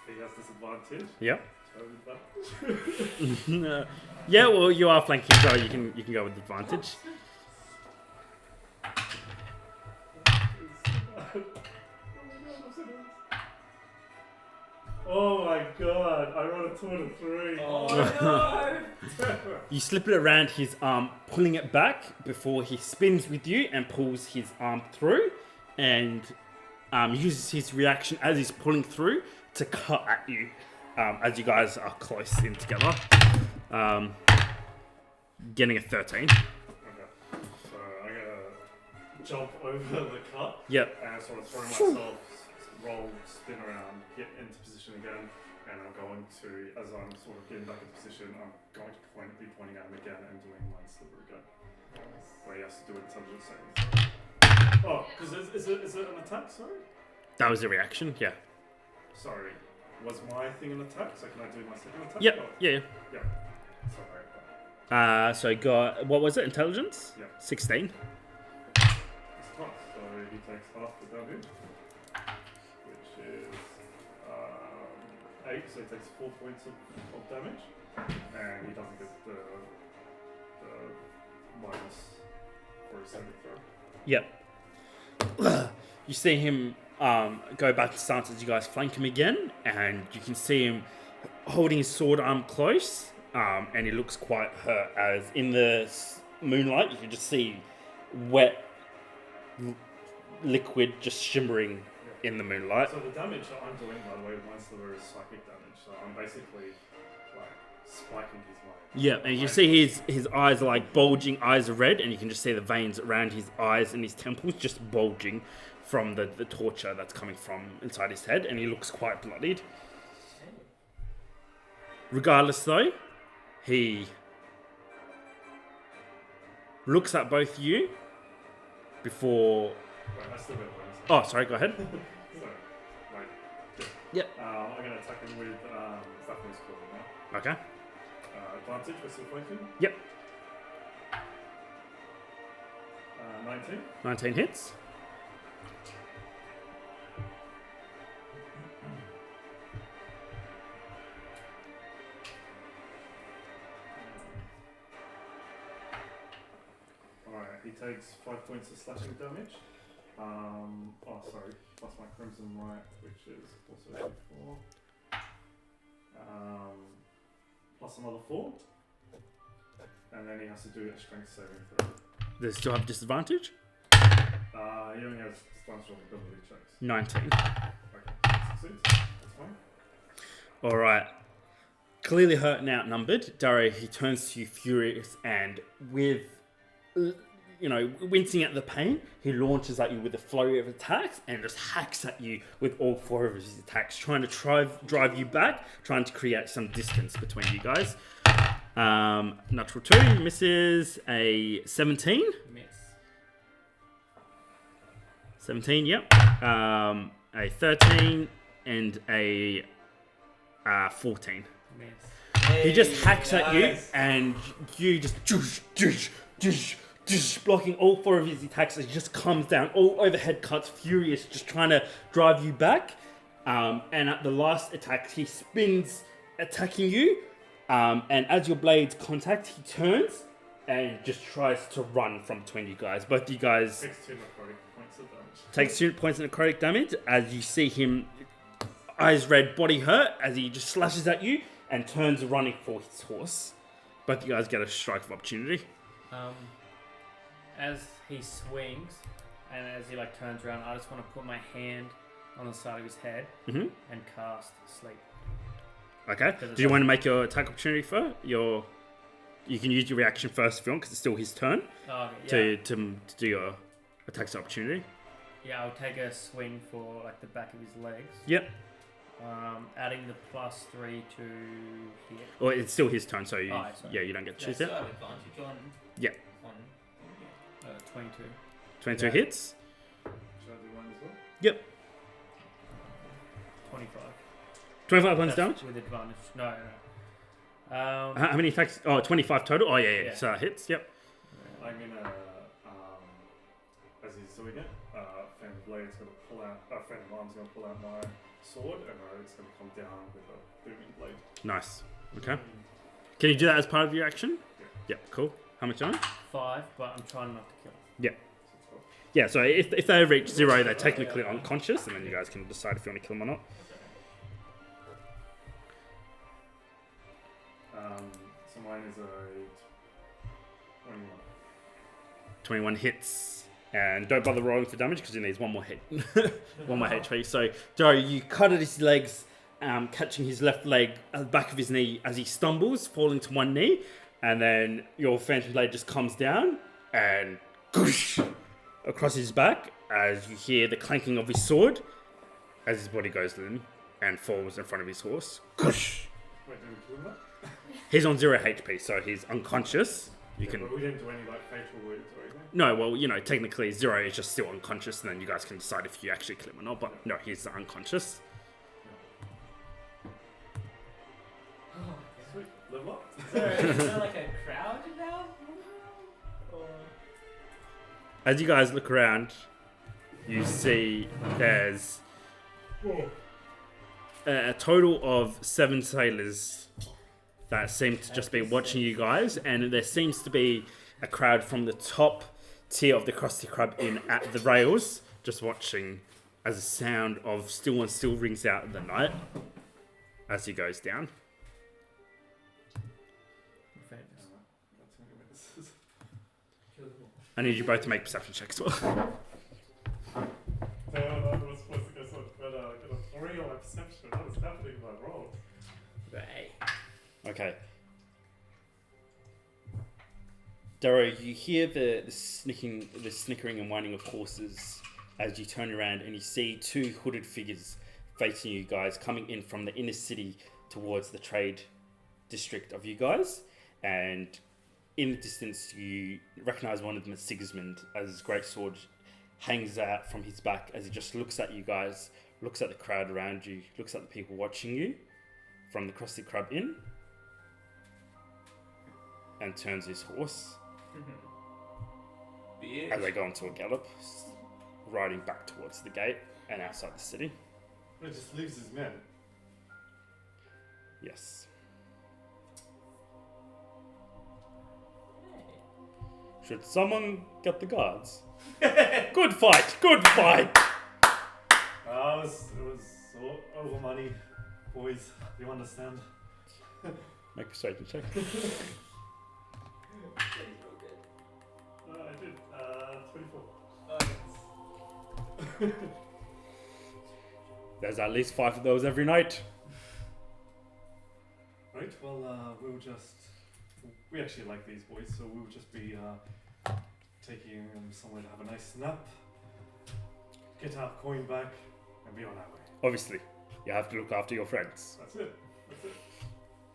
He has disadvantage. Yep. go with that. Yeah, well, you are flanking, so you can go with advantage. Oh my god, I rolled a 2 and a 3. Oh no! You slip it around his arm, pulling it back before he spins with you and pulls his arm through, and uses his reaction as he's pulling through to cut at you as you guys are close in together. Getting a 13. Okay, so I gotta jump over the cut. Yep. And sort of throw myself, roll, spin around, get into position again, and I'm going to, as I'm sort of getting back into position, I'm going to be pointing at him again and doing my sliver again. Where he has to do an intelligence saving throw. Oh, because is it an attack, sorry? That was the reaction, yeah. Sorry. Was my thing an attack? So can I do my second attack? Yep, Oh, yeah. yeah. Sorry. So got, what was it, intelligence? Yeah. 16. It's tough, so he takes half the damage, which is 8, so he takes 4 points of damage, and he doesn't get the minus for his saving throw. Yep. You see him go back to stance as you guys flank him again, and you can see him holding his sword arm close, and he looks quite hurt as in the moonlight you can just see wet liquid just shimmering in the moonlight. So the damage that I'm doing, by the way, with my sliver is psychic damage, so I'm basically like spiking his mind. Yeah, and you see his eyes are like bulging, eyes are red, and you can just see the veins around his eyes and his temples just bulging from the torture that's coming from inside his head, and he looks quite bloodied. Regardless though, he looks at both you before... Wait, I still got bonus. Oh, sorry, go ahead. So, like, Yep. I'm going to attack him with Fafnir's Claw now. Okay. Advantage for still flanking. Yep. 19. 19 hits. Alright, he takes 5 points of slashing damage. Plus my Crimson Right, which is also 4. Plus another 4. And then he has to do a strength saving throw. Does he still have disadvantage? He only has disadvantage on ability checks. 19. Okay, succeeds. That's fine. Alright. Clearly hurt and outnumbered, Darrio, he turns to you furious, and with, wincing at the pain, he launches at you with a flurry of attacks and just hacks at you with all 4 of his attacks, trying to drive you back, trying to create some distance between you guys. Natural 2 misses a 17. Miss. 17, yep. A 13 and a 14. Miss. He just hacks at you, Nice. and you just blocking all 4 of his attacks as he just comes down, all overhead cuts, furious, just trying to drive you back. And at the last attack, he spins, attacking you. And as your blades contact, he turns and just tries to run from between you guys. Both of you guys Takes 2 necrotic points of damage. takes 2 points of necrotic damage as you see him, eyes red, body hurt, as he just slashes at you and turns running for his horse. Both of you guys get a strike of opportunity. As he swings and as he turns around, I just want to put my hand on the side of his head Mm-hmm. and cast sleep. Okay. Do you want to make your attack opportunity for your? You can use your reaction first if you want, because it's still his turn Oh, okay, to do your attacks opportunity. yeah, I'll take a swing for the back of his legs. Yep. Adding the +3 to hit. Or it's still his turn, so you, Oh, sorry. you don't get to Yeah, choose still it. have advantage on. Yeah. On. 22. 22 Yeah. hits. Should I do mine as well? Yep. 25. 25 points That's damage. with advantage. No. How many attacks? Oh, 25 total. Oh yeah. Yeah. So that hits. Yep. I'm gonna, as he's doing it, Fan Blade's gonna pull out, Fan Alarm's gonna pull out my sword, and it's going to come down with a booming blade. Nice. Okay. Can you do that as part of your action? Yeah. Yeah, cool. How much damage? 5, but I'm trying not to kill. Yeah, so if they reach 0, they're technically unconscious, and then you guys can decide if you want to kill them or not. So mine is a 21. 21 hits, and don't bother rolling for damage because he needs one more hit, one more HP. So, Darrio, you cut at his legs, catching his left leg at the back of his knee as he stumbles, falling to one knee, and then your phantom blade just comes down and goosh, across his back as you hear the clanking of his sword as his body goes in and falls in front of his horse. Goosh. Wait, did we kill him that? He's on 0 HP, so he's unconscious. You Yeah, can. but we didn't do any like facial wounds or anything. No, well, technically 0 is just still unconscious, and then you guys can decide if you actually kill him or not. But no, he's unconscious. Sweet, level up. Is there like a crowd now? Or... As you guys look around, you see there's a total of 7 sailors that seem to just be watching you guys, and there seems to be a crowd from the top tier of the Krusty Krab Inn at the rails, just watching as the sound of Still and Still rings out in the night as he goes down. I need you both to make perception checks as well. That was supposed to go so much better. I got a 3 on my perception. What is happening in my roll? Right. Okay. Darrio, you hear the snickering and whining of horses as you turn around and you see 2 hooded figures facing you guys coming in from the inner city towards the trade district of you guys. And in the distance, you recognize one of them as Sigismund, as his great sword hangs out from his back as he just looks at you guys, looks at the crowd around you, looks at the people watching you from the Krusty Krab Inn, and turns his horse as they go into a gallop, riding back towards the gate and outside the city. It just leaves his men. Yes. Should someone get the guards? Good fight! Good fight! It was so over money, boys. You understand? Make a persuasion check. I did. 24. Oh, yes. There's at least 5 of those every night. Right. Well, we actually like these boys, so we'll just be taking them somewhere to have a nice nap, get our coin back, and be on our way. Obviously, you have to look after your friends. That's it.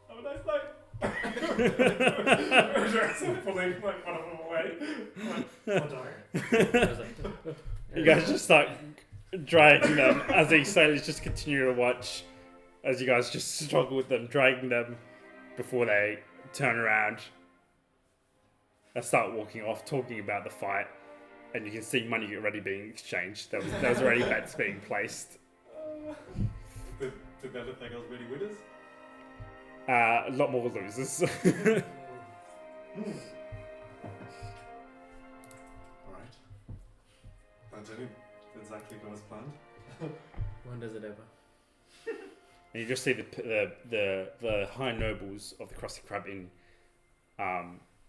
Have a nice night. Pulling like one of them away. Oh, darn. You guys just start dragging them as these sailors just continue to watch as you guys just struggle with them, dragging them before they turn around and start walking off, talking about the fight, and you can see money already being exchanged. There was already bets being placed. Did that look like I was really winners? A lot more losers. Alright. That didn't exactly go as planned. When does it ever? And you just see the high nobles of the Krusty Krab Inn.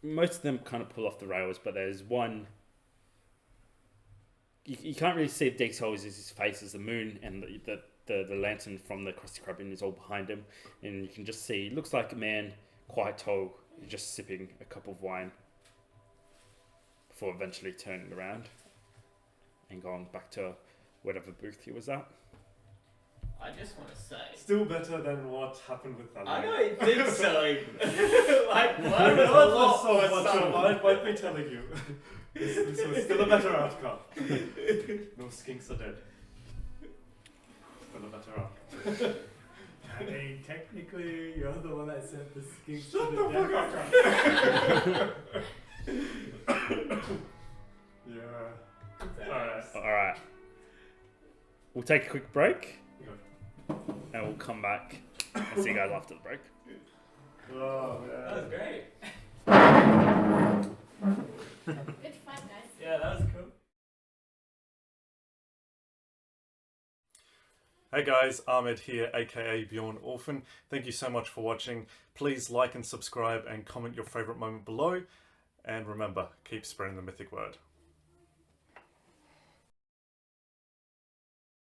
Most of them kind of pull off the rails, but there's one. You can't really see the details of his face as the moon and the lantern from the Krusty Krab Inn is all behind him, and you can just see. Looks like a man, quite tall, just sipping a cup of wine before eventually turning around and going back to whatever booth he was at. I just want to say. Still better than what happened with that. I don't think so. Like, I why don't was know a lot so for much someone? I might be telling you. This was still a better outcome. No skinks are dead. Still a better outcome. I mean, technically, you're the one that sent the skinks Shut to the the fuck death. up. Yeah. Alright. All right. We'll take a quick break. and we'll come back and see you guys after the break. Oh, That was great. Good fun, guys. Yeah, that was cool. Hey guys, Ahmed here, aka Bjorn Orphan. Thank you so much for watching. Please like and subscribe and comment your favourite moment below. And remember, keep spreading the mythic word.